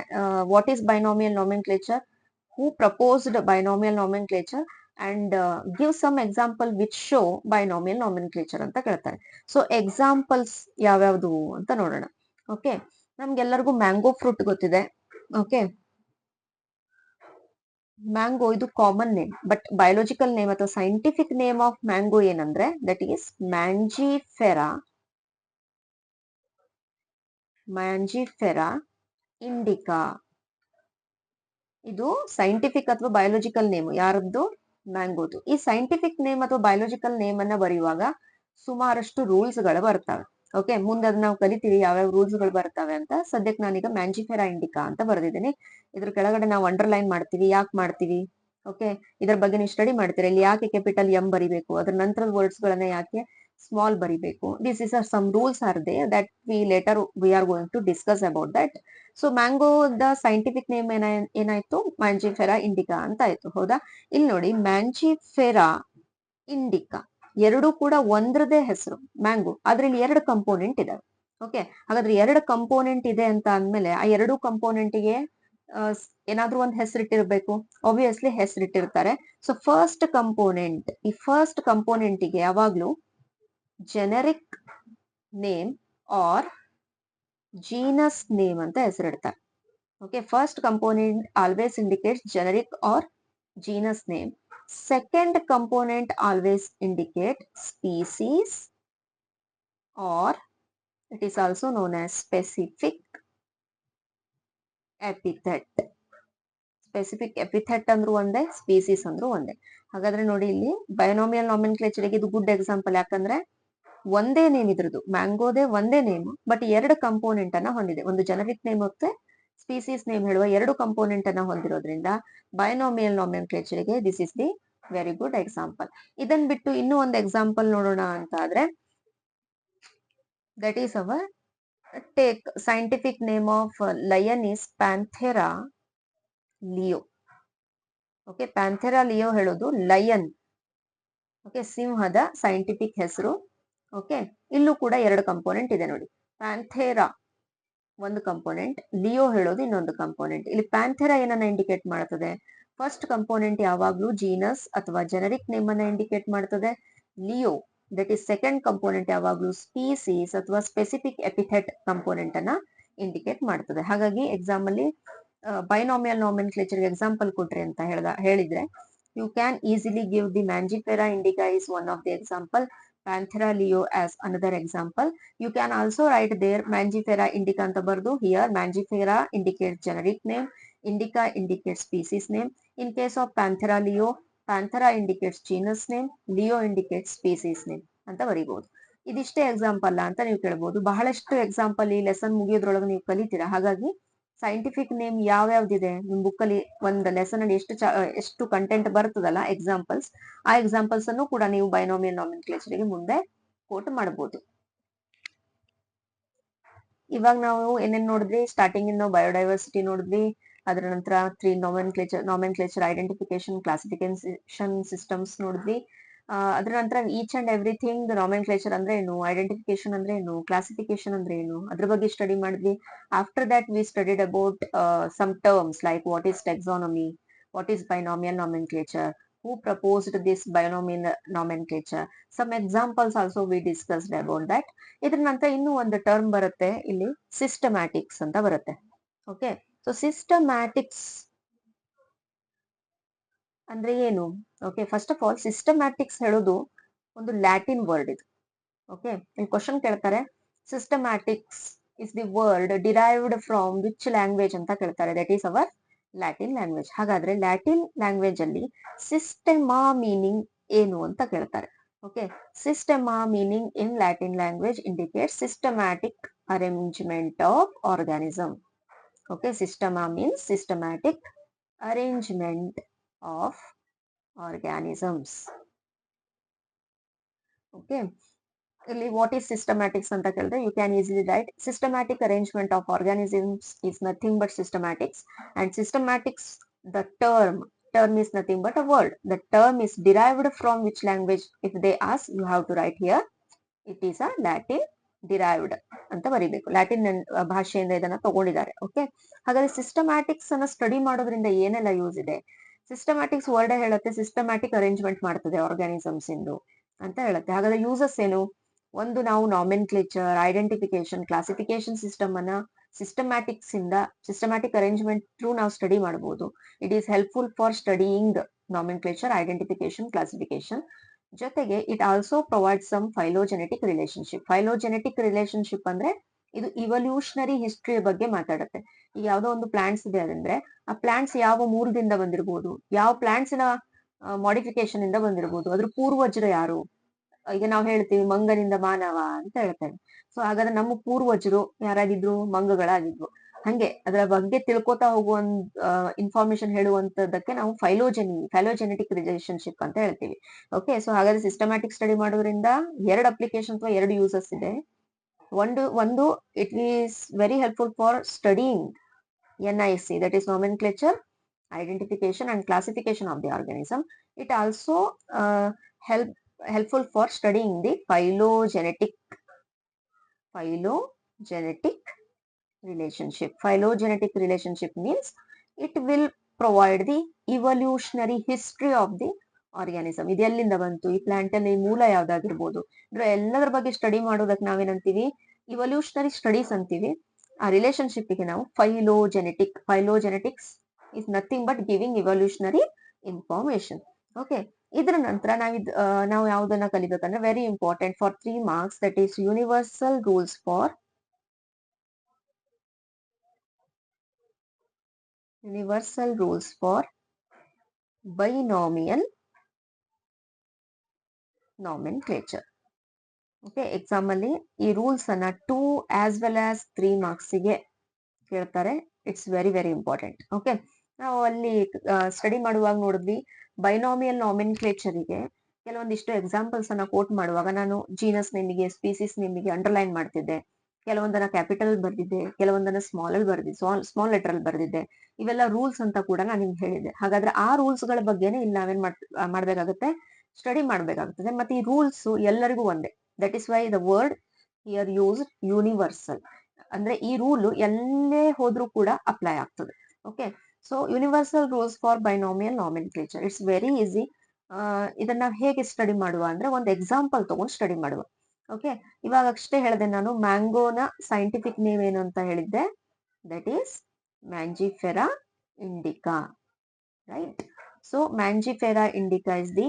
what is binomial nomenclature? Who proposed binomial nomenclature? And give some example which show binomial nomenclature ಅಂತ ಕೇಳ್ತಾರೆ. ಸೊ ಎಕ್ಸಾಂಪಲ್ಸ್ ಯಾವ್ಯಾವ್ದು ಅಂತ ನೋಡೋಣ. ಓಕೆ, ನಮ್ಗೆಲ್ಲರಿಗೂ ಮ್ಯಾಂಗೋ ಫ್ರೂಟ್ ಗೊತ್ತಿದೆ. ಓಕೆ, ಮ್ಯಾಂಗೋ ಇದು common name, but biological name ಅಥವಾ ಸೈಂಟಿಫಿಕ್ ನೇಮ್ ಆಫ್ ಮ್ಯಾಂಗೋ ಏನಂದ್ರೆ, that is Mangifera indica. ಇದು ಸೈಂಟಿಫಿಕ್ ಅಥವಾ ಬಯೋಲಾಜಿಕಲ್ ನೇಮ್ ಯಾರದ್ದು? ಮ್ಯಾಂಗೋದು. ಈ ಸೈಂಟಿಫಿಕ್ ನೇಮ್ ಅಥವಾ ಬಯೋಲಾಜಿಕಲ್ ನೇಮ್ ಅನ್ನ ಬರೆಯುವಾಗ ಸುಮಾರಷ್ಟು ರೂಲ್ಸ್ ಗಳು ಬರ್ತವೆ. ಓಕೆ, ಮುಂದೆ ಅದ್ ನಾವು ಕಲಿತೀವಿ ಯಾವ್ಯಾವ ರೂಲ್ಸ್ ಗಳು ಬರ್ತವೆ ಅಂತ. ಸದ್ಯಕ್ಕೆ ನಾನೀಗ ಮ್ಯಾಂಜಿಫೆರಾ ಇಂಡಿಕಾ ಅಂತ ಬರೆದಿದ್ದೀನಿ. ಇದ್ರ ಕೆಳಗಡೆ ನಾವು ಅಂಡರ್ಲೈನ್ ಮಾಡ್ತೀವಿ. ಯಾಕೆ ಮಾಡ್ತೀವಿ? ಓಕೆ, ಇದ್ರ ಬಗ್ಗೆ ನೀವು ಸ್ಟಡಿ ಮಾಡ್ತೀರಾ. ಇಲ್ಲಿ ಯಾಕೆ ಕ್ಯಾಪಿಟಲ್ ಎಂ ಬರಿಬೇಕು, ಅದ್ರ ನಂತರದ ವರ್ಡ್ಸ್ ಗಳನ್ನ ಯಾಕೆ ಸ್ಮಾಲ್ ಬರಿಬೇಕು? This is some rules are they that we are going to discuss about that. So mango the scientific name ಏನಾಯ್ತು? ಮ್ಯಾಂಜಿಫೆರಾ ಇಂಡಿಕಾ ಅಂತ ಆಯ್ತು. ಹೌದಾ? ಇಲ್ಲಿ ನೋಡಿ, ಮ್ಯಾಂಜಿಫೆರಾ ಇಂಡಿಕಾ ಎರಡು ಕೂಡ ಒಂದ್ರದೇ ಹೆಸರು ಮ್ಯಾಂಗೋ, ಆದ್ರೆ ಇಲ್ಲಿ ಎರಡು ಕಂಪೋನೆಂಟ್ ಇದಾವೆ. ಓಕೆ, ಹಾಗಾದ್ರೆ ಎರಡು ಕಂಪೋನೆಂಟ್ ಇದೆ ಅಂತ ಅಂದ್ಮೇಲೆ ಆ ಎರಡು ಕಂಪೋನೆಂಟ್ಗೆ ಏನಾದ್ರೂ ಒಂದು ಹೆಸರಿಟ್ಟಿರ್ಬೇಕು. ಆಬ್ವಿಯಸ್ಲಿ ಹೆಸರಿಟ್ಟಿರ್ತಾರೆ. ಸೊ ಈ ಫಸ್ಟ್ ಕಂಪೋನೆಂಟ್ಗೆ ಯಾವಾಗ್ಲೂ generic name or genus name ಅಂತ ಹೆಸರಿಡ್ತಾರೆ. Okay, first component always indicates generic or genus name. Second component always indicate species or it is also known as specific epithet. Specific epithet ಅಂದ್ರೂ ಒಂದೇ, species ಅಂದ್ರೂ ಒಂದೇ. ಹಾಗಾದ್ರೆ ನೋಡಿ, ಇಲ್ಲಿ ಬೈನಾಮಿಯಲ್ ನಾಮೆನ್ಕ್ಲೇಚರ್ ಗೆ ಇದು ಗುಡ್ ಎಕ್ಸಾಂಪಲ್. ಯಾಕಂದ್ರೆ ಒಂದೇ ನೇಮ್ ಇದ್ರದ್ದು, ಮ್ಯಾಂಗೋದೇ ಒಂದೇ ನೇಮ್, ಬಟ್ ಎರಡು ಕಂಪೋನೆಂಟ್ ಅನ್ನ ಹೊಂದಿದೆ. ಒಂದು ಜೆನೆರಿಕ್ ನೇಮ್ ಮತ್ತೆ ಸ್ಪೀಸೀಸ್ ನೇಮ್ ಹೇಳುವ ಎರಡು ಕಂಪೋನೆಂಟ್ ಅನ್ನ ಹೊಂದಿರೋದ್ರಿಂದ ಬೈನಾಮಿಯಲ್ ನಾಮೆನ್ಕ್ಲೇಚರ್ ಗೆ this is the very good example. ಇದನ್ ಬಿಟ್ಟು ಇನ್ನೂ ಒಂದು ಎಕ್ಸಾಂಪಲ್ ನೋಡೋಣ ಅಂತ ಆದ್ರೆ, that is our Take scientific name of lion is Panthera leo. ಓಕೆ, ಪ್ಯಾಂಥೆರಾ ಲಿಯೋ ಹೇಳೋದು ಲಯನ್. ಓಕೆ, ಸಿಂಹದ ಸೈಂಟಿಫಿಕ್ ಹೆಸರು. ಓಕೆ, ಇಲ್ಲೂ ಕೂಡ ಎರಡು ಕಂಪೋನೆಂಟ್ ಇದೆ ನೋಡಿ. ಪ್ಯಾಂಥೆರಾ ಒಂದು ಕಂಪೋನೆಂಟ್, ಲಿಯೋ ಹೇಳೋದು ಇನ್ನೊಂದು ಕಂಪೋನೆಂಟ್. ಇಲ್ಲಿ ಪ್ಯಾಂಥೆರಾ ಏನನ್ನ ಇಂಡಿಕೇಟ್ ಮಾಡ್ತದೆ? ಫಸ್ಟ್ ಕಂಪೋನೆಂಟ್ ಯಾವಾಗ್ಲೂ ಜೀನಸ್ ಅಥವಾ ಜೆನರಿಕ್ ನೇಮ್ ಅನ್ನ ಇಂಡಿಕೇಟ್ ಮಾಡ್ತದೆ. Leo that is second component ಯಾವಾಗ್ಲೂ ಸ್ಪೀಸೀಸ್ ಅಥವಾ ಸ್ಪೆಸಿಫಿಕ್ ಎಪಿಥೆಟ್ ಕಂಪೋನೆಂಟ್ ಅನ್ನ ಇಂಡಿಕೇಟ್ ಮಾಡ್ತದೆ. ಹಾಗಾಗಿ ಎಕ್ಸಾಮ್ ಅಲ್ಲಿ ಬೈನಾಮಿಯಲ್ ನಾಮೆನ್ಕ್ಲೇಚರ್ ಎಕ್ಸಾಂಪಲ್ ಕೊಟ್ರಿ ಅಂತ ಹೇಳಿದ್ರೆ you can easily give the Mangifera indica is one of the example, Panthera leo as another example. You can also write there Mangifera indica anta bardu. Here Mangifera indicates generic name, indica indicates species name. In case of Panthera leo, Panthera indicates genus name, leo indicates species name ಅಂತ ಬರೀಬಹುದು. ಇದಿಷ್ಟೇ example ಅಂತ ನೀವು ಕೇಳಬಹುದು. ಬಹಳಷ್ಟು example ಈ lesson ಮುಗಿಯೋದ್ರೊಳಗೆ ನೀವು ಕಲಿತೀರಾ. ಹಾಗಾಗಿ scientific name ಯಾವ್ಯಾವ್ದಿದೆ ನಿಮ್ ಬುಕ್ ಅಲ್ಲಿ, ಒಂದು ಲೆಸನ್ ಅಲ್ಲಿ ಎಷ್ಟು ಕಂಟೆಂಟ್ ಬರ್ತದಲ್ಲ ಎಕ್ಸಾಂಪಲ್ಸ್, ಆ ಎಕ್ಸಾಂಪಲ್ಸ್ ಅನ್ನು ಕೂಡ ನೀವು ಬೈನಾಮಿಯಲ್ ನಾಮೆನ್ಕ್ಲೇಚರ್ ಗೆ ಮುಂದೆ ಕೋಟ್ ಮಾಡಬಹುದು. ಇವಾಗ ನಾವು ಏನೇನ್ ನೋಡಿದ್ವಿ? ಸ್ಟಾರ್ಟಿಂಗ್ ಇಂದ ಬಯೋಡೈವರ್ಸಿಟಿ ನೋಡಿದ್ವಿ, ಅದರ ನಂತರ 3 ನಾಮೆನ್ಕ್ಲೇಚರ್ ಐಡೆಂಟಿಫಿಕೇಶನ್ ಕ್ಲಾಸಿಫಿಕೇಶನ್ ಸಿಸ್ಟಮ್ಸ್ ನೋಡಿದ್ವಿ. ಅದರ ನಂತರ ಈಚ್ ಅಂಡ್ ಎವ್ರಿಥಿಂಗ್ ನಾಮೆನ್ಕ್ಲೇಚರ್ ಅಂದ್ರೆ ಏನು, ಐಡೆಂಟಿಫಿಕೇಶನ್ ಅಂದ್ರೆ ಏನು, ಕ್ಲಾಸಿಫಿಕೇಶನ್ ಅಂದ್ರೆ ಏನು, ಅದ್ರ ಬಗ್ಗೆ ಸ್ಟಡಿ ಮಾಡಿದ್ವಿ. After that we studied about some terms like what is taxonomy, what is binomial nomenclature, who proposed this binomial nomenclature, some examples also we discussed about that. ಇದ್ರ ನಂತರ ಇನ್ನೂ ಒಂದು ಟರ್ಮ್ ಬರುತ್ತೆ ಇಲ್ಲಿ, ಸಿಸ್ಟಮ್ಯಾಟಿಕ್ಸ್ ಅಂತ ಬರುತ್ತೆ. ಓಕೆ, ಸೊ ಸಿಸ್ಟಮ್ಯಾಟಿಕ್ಸ್ ಅಂದ್ರೆ ಏನು? Okay, first of all systematics ಹೇಳೋದು ಒಂದು ಲ್ಯಾಟಿನ್ ವರ್ಡ್ ಇದು. ಓಕೆ, ಇಲ್ಲಿ ಕ್ವಶನ್ ಕೇಳ್ತಾರೆ, systematics is the word derived from which language ಅಂತ ಕೇಳ್ತಾರೆ. That is our Latin language. ಹಾಗಾದ್ರೆ ಲ್ಯಾಟಿನ್ ಲ್ಯಾಂಗ್ವೇಜ್ ಅಲ್ಲಿ ಸಿಸ್ಟೆಮಾ ಮೀನಿಂಗ್ ಏನು ಅಂತ ಕೇಳ್ತಾರೆ. Okay, systema meaning in Latin language indicate systematic arrangement of organism. Okay, systema means systematic arrangement of organisms. Okay, ಇಲ್ಲಿ what is systematics ಅಂತ ಕೇಳಿದ್ರೆ you can easily right systematic arrangement of organisms is nothing but systematics. And systematics, the term is nothing but a word. The term is derived from which language? If they ask, you have to write here it is a Latin derived ಅಂತ ಬರೀಬೇಕು. Latin ಭಾಷೆಯಿಂದ ಇದನ್ನ ತಗೊಂಡಿದ್ದಾರೆ. Okay, ಹಾಗಾದ್ರೆ ಸಿಸ್ಟಮ್ಯಾಟಿಕ್ಸ್ ಅನ್ನ study ಮಾಡೋದ್ರಿಂದ ಏನೆಲ್ಲ use ಇದೆ? ಸಿಸ್ಟಮ್ಯಾಟಿಕ್ಸ್ ವರ್ಡ್ ಹೇಳುತ್ತೆ ಸಿಸ್ಟಮ್ಯಾಟಿಕ್ ಅರೇಂಜ್ಮೆಂಟ್ ಮಾಡ್ತದೆ ಆರ್ಗಾನಿಸಮ್ಸ್ ಇಂದು ಅಂತ ಹೇಳುತ್ತೆ. ಹಾಗಾದ್ರೆ ಯೂಸಸ್ ಏನು? ಒಂದು, ನಾವು ನಾಮೆನ್ಕ್ಲೇಚರ್, ಐಡೆಂಟಿಫಿಕೇಶನ್, ಕ್ಲಾಸಿಫಿಕೇಶನ್ ಸಿಸ್ಟಮ್ ಅನ್ನ ಸಿಸ್ಟಮ್ಯಾಟಿಕ್ಸ್ ಇಂದ, ಸಿಸ್ಟಮ್ಯಾಟಿಕ್ ಅರೇಂಜ್ಮೆಂಟ್ ಥ್ರೂ ನಾವು ಸ್ಟಡಿ ಮಾಡಬಹುದು. It is helpful for studying nomenclature, identification, classification. ಜೊತೆಗೆ it also provide some phylogenetic relationship. Phylogenetic relationship ಅಂದ್ರೆ ಇದು ಇವಲ್ಯೂಷನರಿ ಹಿಸ್ಟ್ರಿ ಬಗ್ಗೆ ಮಾತಾಡುತ್ತೆ. ಈಗ ಯಾವ್ದೋ ಒಂದು ಪ್ಲಾಂಟ್ಸ್ ಇದೆ ಅಂದ್ರೆ ಆ ಪ್ಲಾಂಟ್ಸ್ ಯಾವ ಮೂಲದಿಂದ ಬಂದಿರಬಹುದು, ಯಾವ ಪ್ಲಾಂಟ್ಸ್ ನ ಮಾಡಿಫಿಕೇಶನ್ ಇಂದ ಬಂದಿರಬಹುದು, ಅದ್ರ ಪೂರ್ವಜರು ಯಾರು. ಈಗ ನಾವು ಹೇಳ್ತೀವಿ ಮಂಗನಿಂದ ಮಾನವ ಅಂತ ಹೇಳ್ತೇವೆ. ಸೊ ಹಾಗಾದ್ರೆ ನಮ್ಮ ಪೂರ್ವಜರು ಯಾರಾಗಿದ್ರು? ಮಂಗಗಳಾಗಿದ್ವು. ಹಂಗೆ ಅದರ ಬಗ್ಗೆ ತಿಳ್ಕೊತಾ ಹೋಗುವ ಇನ್ಫಾರ್ಮೇಶನ್ ಹೇಳುವಂತದಕ್ಕೆ ನಾವು ಫೈಲೋಜೆನೆಟಿಕ್ ರಿಲೇಶನ್ಶಿಪ್ ಅಂತ ಹೇಳ್ತೀವಿ. ಓಕೆ, ಸೊ ಹಾಗಾದ್ರೆ ಸಿಸ್ಟಮ್ಯಾಟಿಕ್ ಸ್ಟಡಿ ಮಾಡೋದ್ರಿಂದ ಎರಡು ಅಪ್ಲಿಕೇಶನ್ ಅಥವಾ ಎರಡು ಯೂಸಸ್ ಇದೆ. ಒಂದು it is very helpful for studying NIC, that is nomenclature, identification and classification of the organism. It also helpful for studying the phylogenetic relationship. Phylogenetic relationship means it will provide the evolutionary history of the organism. ಇದು ಎಲ್ಲಿಂದ ಬಂತು, ಈ plant ಅಲ್ಲಿ ಮೂಲ ಯಾವ್ದಾಗಿರ್ಬೋದು, ಎಲ್ಲದರ ಬಗ್ಗೆ study ಮಾಡೋದಕ್ಕೆ ನಾವೇನಂತೀವಿ? Evolutionary studies ಅಂತೀವಿ. ಆ ರಿಲೇಶನ್ಶಿಪ್ ಗೆ ನಾವು phylogenetics is nothing but giving evolutionary information. Okay, ಇದರ ನಂತರ ನಾವು ಯಾವ್ದನ್ನ ಕಲಿಬೇಕಂದ್ರೆ very important for 3 marks, that is universal rules for binomial nomenclature. Okay, exam ಅಲ್ಲಿ ಈ ರೂಲ್ಸ್ ಅನ್ನ 2 as well as 3 marks ಗೆ ಕೇಳ್ತಾರೆ. It's very very important. Okay, ನಾವು ಅಲ್ಲಿ ಸ್ಟಡಿ ಮಾಡುವಾಗ ನೋಡಿದ್ವಿ ಬೈನಾಮಿಯಲ್ ನಾಮೆನ್ಕ್ಲೇಚರ್ ಗೆ ಕೆಲವೊಂದಿಷ್ಟು ಎಕ್ಸಾಂಪಲ್ಸ್ ಅನ್ನ ಕೋಟ್ ಮಾಡುವಾಗ ನಾನು ಜೀನಸ್ ನೇಮಿಗೆ, ಸ್ಪೀಸಿಸ್ ನೇಮಿಗೆ ಅಂಡರ್ಲೈನ್ ಮಾಡ್ತಿದ್ದೆ. ಕೆಲವೊಂದನ್ನ ಕ್ಯಾಪಿಟಲ್ ಬರ್ದಿದ್ದೆ, ಕೆಲವೊಂದನ್ನ ಸ್ಮಾಲ್ ಅಲ್ಲಿ ಬರ್ದಿದ್ದೆ, ಸ್ಮಾಲ್ ಲೆಟರ್ ಅಲ್ಲಿ ಬರ್ದಿದ್ದೆ. ಇವೆಲ್ಲ ರೂಲ್ಸ್ ಅಂತ ಕೂಡ ನಾನು ನಿಮ್ಗೆ ಹೇಳಿದ್ದೆ. ಹಾಗಾದ್ರೆ ಆ ರೂಲ್ಸ್ ಗಳ ಬಗ್ಗೆನೇ ಇಲ್ಲಿ ನಾವೇನ್ ಮಾಡ್ಬೇಕಾಗುತ್ತೆ, ಸ್ಟಡಿ ಮಾಡ್ಬೇಕಾಗುತ್ತದೆ. ಮತ್ತೆ ಈ ರೂಲ್ಸ್ ಎಲ್ಲರಿಗೂ ಒಂದೇ. That is why the word here used universal. ಅಂದ್ರೆ ಈ ರೂಲ್ ಎಲ್ಲೇ ಹೋದ್ರೂ ಕೂಡ ಅಪ್ಲೈ ಆಗ್ತದೆ. Okay, so universal rules for binomial nomenclature, it's very easy. ಇದನ್ನ ಹೇಗೆ ಸ್ಟಡಿ ಮಾಡುವ ಅಂದ್ರೆ ಒಂದು ಎಕ್ಸಾಂಪಲ್ ತಗೊಂಡು ಸ್ಟಡಿ ಮಾಡುವ. ಓಕೆ, ಇವಾಗ ಅಷ್ಟೇ ಹೇಳಿದೆ ನಾನು, ಮ್ಯಾಂಗೋನ ಸೈಂಟಿಫಿಕ್ ನೇಮ್ ಏನು ಅಂತ ಹೇಳಿದ್ದೆ, that is Mangifera indica, right? So Mangifera indica is the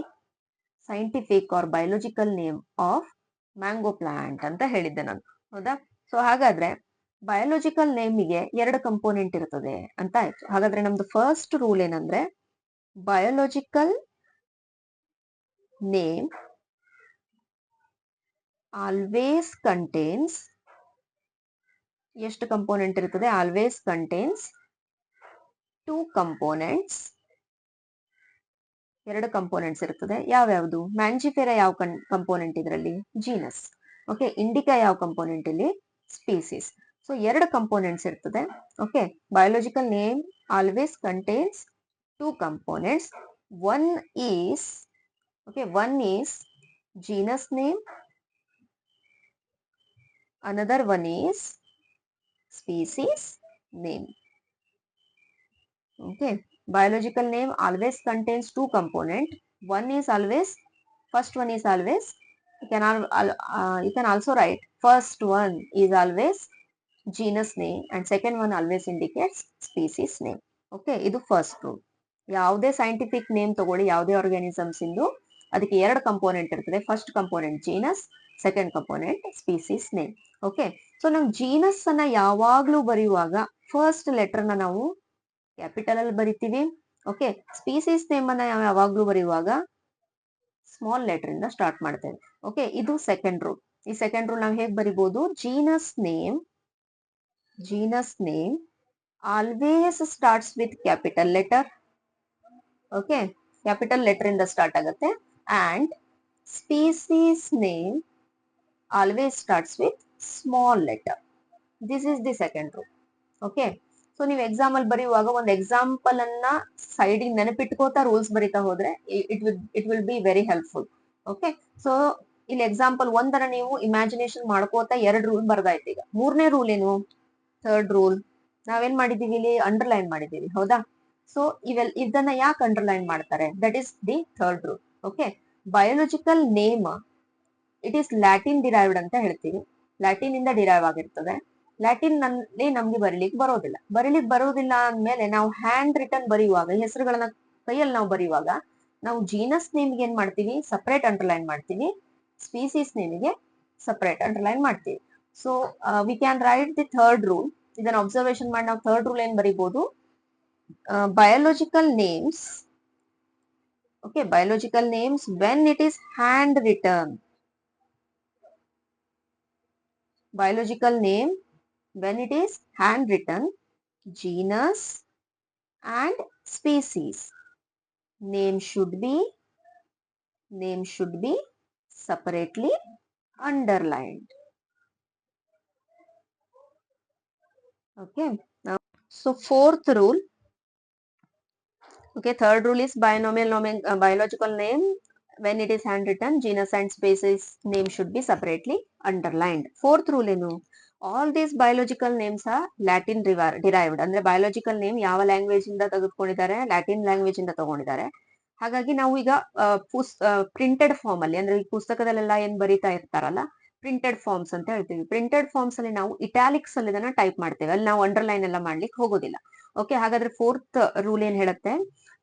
scientific or biological name of mango plant ಅಂತ ಹೇಳಿದ್ದೆ ನಾನು, ಹೌದಾ? ಸೊ ಹಾಗಾದ್ರೆ ಬಯೋಲಜಿಕಲ್ ನೇಮಿಗೆ 2 ಕಂಪೋನೆಂಟ್ ಇರ್ತದೆ ಅಂತ ಆಯ್ತು. ಹಾಗಾದ್ರೆ ನಮ್ದು ಫಸ್ಟ್ ರೂಲ್ ಏನಂದ್ರೆ, ಬಯೋಲಜಿಕಲ್ ನೇಮ್ ಆಲ್ವೇಸ್ ಕಂಟೇನ್ಸ್, ಎಷ್ಟು ಕಂಪೋನೆಂಟ್ ಇರ್ತದೆ? ಆಲ್ವೇಸ್ ಕಂಟೇನ್ಸ್ 2 ಕಂಪೋನೆಂಟ್ಸ್, 2 ಕಂಪೋನೆಂಟ್ಸ್ ಇರ್ತದೆ. ಯಾವ್ಯಾವುದು? ಮ್ಯಾಂಜಿಫೆರಾ ಯಾವ ಕಂಪೋನೆಂಟ್ ಇದರಲ್ಲಿ? ಜೀನಸ್. ಓಕೆ, ಇಂಡಿಕಾ ಯಾವ ಕಂಪೋನೆಂಟ್ ಇಲ್ಲಿ? ಸ್ಪೀಸೀಸ್. ಸೊ 2 ಕಂಪೋನೆಂಟ್ಸ್ ಇರ್ತದೆ. Okay, biological name always contains 2 components. One is genus name, another one is species name. Okay, biological name always contains 2 components. First one is always, you can also write first one is always genus name and second one always indicates species name. Okay, ಇದು first rule. ಯಾವುದೇ scientific name ತಗೊಳ್ಳಿ, ಯಾವುದೇ organisms ಇಂದು ಅದಕ್ಕೆ 2 component ಇರ್ತದೆ. First component genus, second component species name. Okay, so ನಾವು genus ಅನ್ನ ಯಾವಾಗ್ಲೂ ಬರೆಯುವಾಗ ಫಸ್ಟ್ ಲೆಟರ್ ನ ನಾವು ಕ್ಯಾಪಿಟಲ್ ಅಲ್ಲಿ ಬರಿತೀವಿ. ಓಕೆ, ಸ್ಪೀಸೀಸ್ ನೇಮ್ ಅನ್ನ ಯಾವಾಗ್ಲೂ ಬರೆಯುವಾಗ ಸ್ಮಾಲ್ ಲೆಟರ್ ಇಂದ ಸ್ಟಾರ್ಟ್ ಮಾಡ್ತೇವೆ. ಓಕೆ, ಇದು ಸೆಕೆಂಡ್ ರೂಲ್. ಈ ಸೆಕೆಂಡ್ ರೂಲ್ ನಾವು ಹೇಗೆ ಬರಿಬಹುದು? Genus name always starts with capital letter. Okay, capital letter ಇಂದ ಸ್ಟಾರ್ಟ್ ಆಗುತ್ತೆ. And species name always starts with small letter. This is the second rule. Okay, so ನೀವು exam ಅಲ್ಲಿ ಬರೆಯುವಾಗ ಒಂದು ಎಕ್ಸಾಂಪಲ್ ಅನ್ನ ಸೈಡ್ ನೆನಪಿಟ್ಕೋತಾ ರೂಲ್ಸ್ ಬರಿತಾ ಹೋದ್ರೆ it will be very helpful. Okay, so ಇಲ್ಲಿ ಎಕ್ಸಾಂಪಲ್ ಒಂದನ್ನ ನೀವು ಇಮ್ಯಾಜಿನೇಷನ್ ಮಾಡ್ಕೋತಾ 2 ರೂಲ್ ಬರ್ದಾಯ್ತು. ಈಗ 3ನೇ ರೂಲ್ ಏನು? ಥರ್ಡ್ ರೂಲ್ ನಾವೇನ್ ಮಾಡಿದೀವಿ ಇಲ್ಲಿ? ಅಂಡರ್ಲೈನ್ ಮಾಡಿದೀವಿ, ಹೌದಾ? ಸೊ ಇದನ್ನ ಯಾಕೆ ಅಂಡರ್ಲೈನ್ ಮಾಡ್ತಾರೆ? That is the third rule. Okay, biological name it is Latin derived ಅಂತ ಹೇಳ್ತೀವಿ. ಲ್ಯಾಟಿನ್ ಇಂದ ಡಿರೈವ್ ಆಗಿರ್ತದೆ. ಲ್ಯಾಟಿನ್ ನಲ್ಲಿ ನಮ್ಗೆ ಬರೀಲಿಕ್ಕೆ ಬರೋದಿಲ್ಲ ಅಂದ್ಮೇಲೆ ನಾವು ಹ್ಯಾಂಡ್ ರಿಟರ್ನ್ ಬರೆಯುವಾಗ, ಹೆಸರುಗಳನ್ನ ಕೈಯಲ್ಲಿ ನಾವು ಬರೆಯುವಾಗ, ನಾವು ಜೀನಸ್ ನೇಮ್ಗೆ ಏನ್ ಮಾಡ್ತೀವಿ? ಸಪರೇಟ್ ಅಂಡರ್ಲೈನ್ ಮಾಡ್ತೀವಿ. ಸ್ಪೀಸೀಸ್ ನೇಮಿಗೆ ಸಪರೇಟ್ ಅಂಡರ್ಲೈನ್ ಮಾಡ್ತೀವಿ. So we can write the third rule. ಇದನ್ನ ಅಬ್ಸರ್ವೇಷನ್ ಮಾಡಿ ನಾವು ಥರ್ಡ್ ರೂಲ್ ಏನ್ ಬರೀಬಹುದು? biological names, okay, biological names when it is handwritten, biological name when it is handwritten, genus and species name should be separately underlined. Okay, now so fourth rule. Okay, third rule is biological name when it is handwritten, genus and species name should be separately underlined. Fourth rule ಏನು? All these biological names are Latin derived. ಅಂದ್ರೆ biological name ಯಾವ language ಇಂದ ತೆಗೆದುಕೊಂಡಿದ್ದಾರೆ? Latin language ಇಂದ ತಗೊಂಡಿದ್ದಾರೆ. ಹಾಗಾಗಿ ನಾವು ಈಗ ಪ್ರಿಂಟೆಡ್ ಫಾರ್ಮ್ ಅಲ್ಲಿ, ಅಂದ್ರೆ ಈ ಪುಸ್ತಕದಲ್ಲೆಲ್ಲ ಏನ್ ಬರೀತಾ ಇರ್ತಾರಲ್ಲ, ಪ್ರಿಂಟೆಡ್ ಫಾರ್ಮ್ಸ್ ಅಂತ ಹೇಳ್ತೀವಿ. ಪ್ರಿಂಟೆಡ್ ಫಾರ್ಮ್ಸ್ ಅಲ್ಲಿ ನಾವು ಇಟಾಲಿಕ್ಸ್ ಅಲ್ಲಿ ಇದನ್ನ ಟೈಪ್ ಮಾಡ್ತೇವೆ. ಅಲ್ಲಿ ನಾವು ಅಂಡರ್ಲೈನ್ ಎಲ್ಲ ಮಾಡ್ಲಿಕ್ಕೆ ಹೋಗೋದಿಲ್ಲ. ಓಕೆ, ಹಾಗಾದ್ರೆ ಫೋರ್ತ್ ರೂಲ್ ಏನ್ ಹೇಳುತ್ತೆ?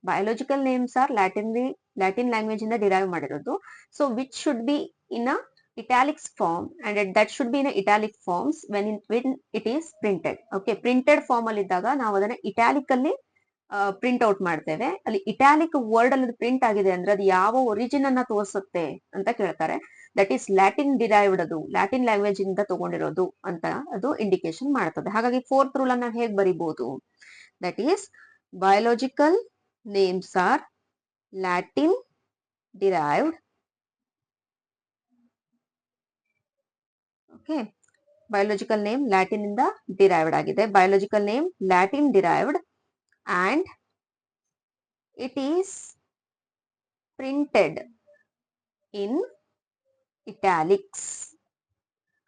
Biological names are Latin language ಇಂದ ಡಿರೈವ್ ಮಾಡಿರೋದು. So which should be in a italics form and that should be in a italic forms when it is printed. Okay, printed form ಅಲ್ಲಿ ಇದ್ದಾಗ ನಾವು ಅದನ್ನ italic ಅಲ್ಲಿ print out ಮಾಡ್ತೇವೆ. ಅಲ್ಲಿ italic word ಅಲ್ಲಿ ಪ್ರಿಂಟ್ ಆಗಿದೆ ಅಂದ್ರೆ ಅದು ಯಾವ ಒರಿಜಿನ್ ಅನ್ನ ತೋರಿಸುತ್ತೆ ಅಂತ ಕೇಳ್ತಾರೆ. ದಟ್ ಈಸ್ ಲ್ಯಾಟಿನ್ ಡಿರೈವ್ಡ್, ಅದು ಲ್ಯಾಟಿನ್ ಲ್ಯಾಂಗ್ವೇಜ್ ಇಂದ ತಗೊಂಡಿರೋದು ಅಂತ ಅದು ಇಂಡಿಕೇಶನ್ ಮಾಡ್ತದೆ. ಹಾಗಾಗಿ ಫೋರ್ತ್ ರೂಲ್ ಅನ್ನ ಹೇಗೆ ಬರಿಬಹುದು? That is biological names are Latin derived. Okay, biological name Latin ಇಂದ ಡಿರೈವ್ಡ್ ಆಗಿದೆ. Biological name Latin derived and it is printed in italics.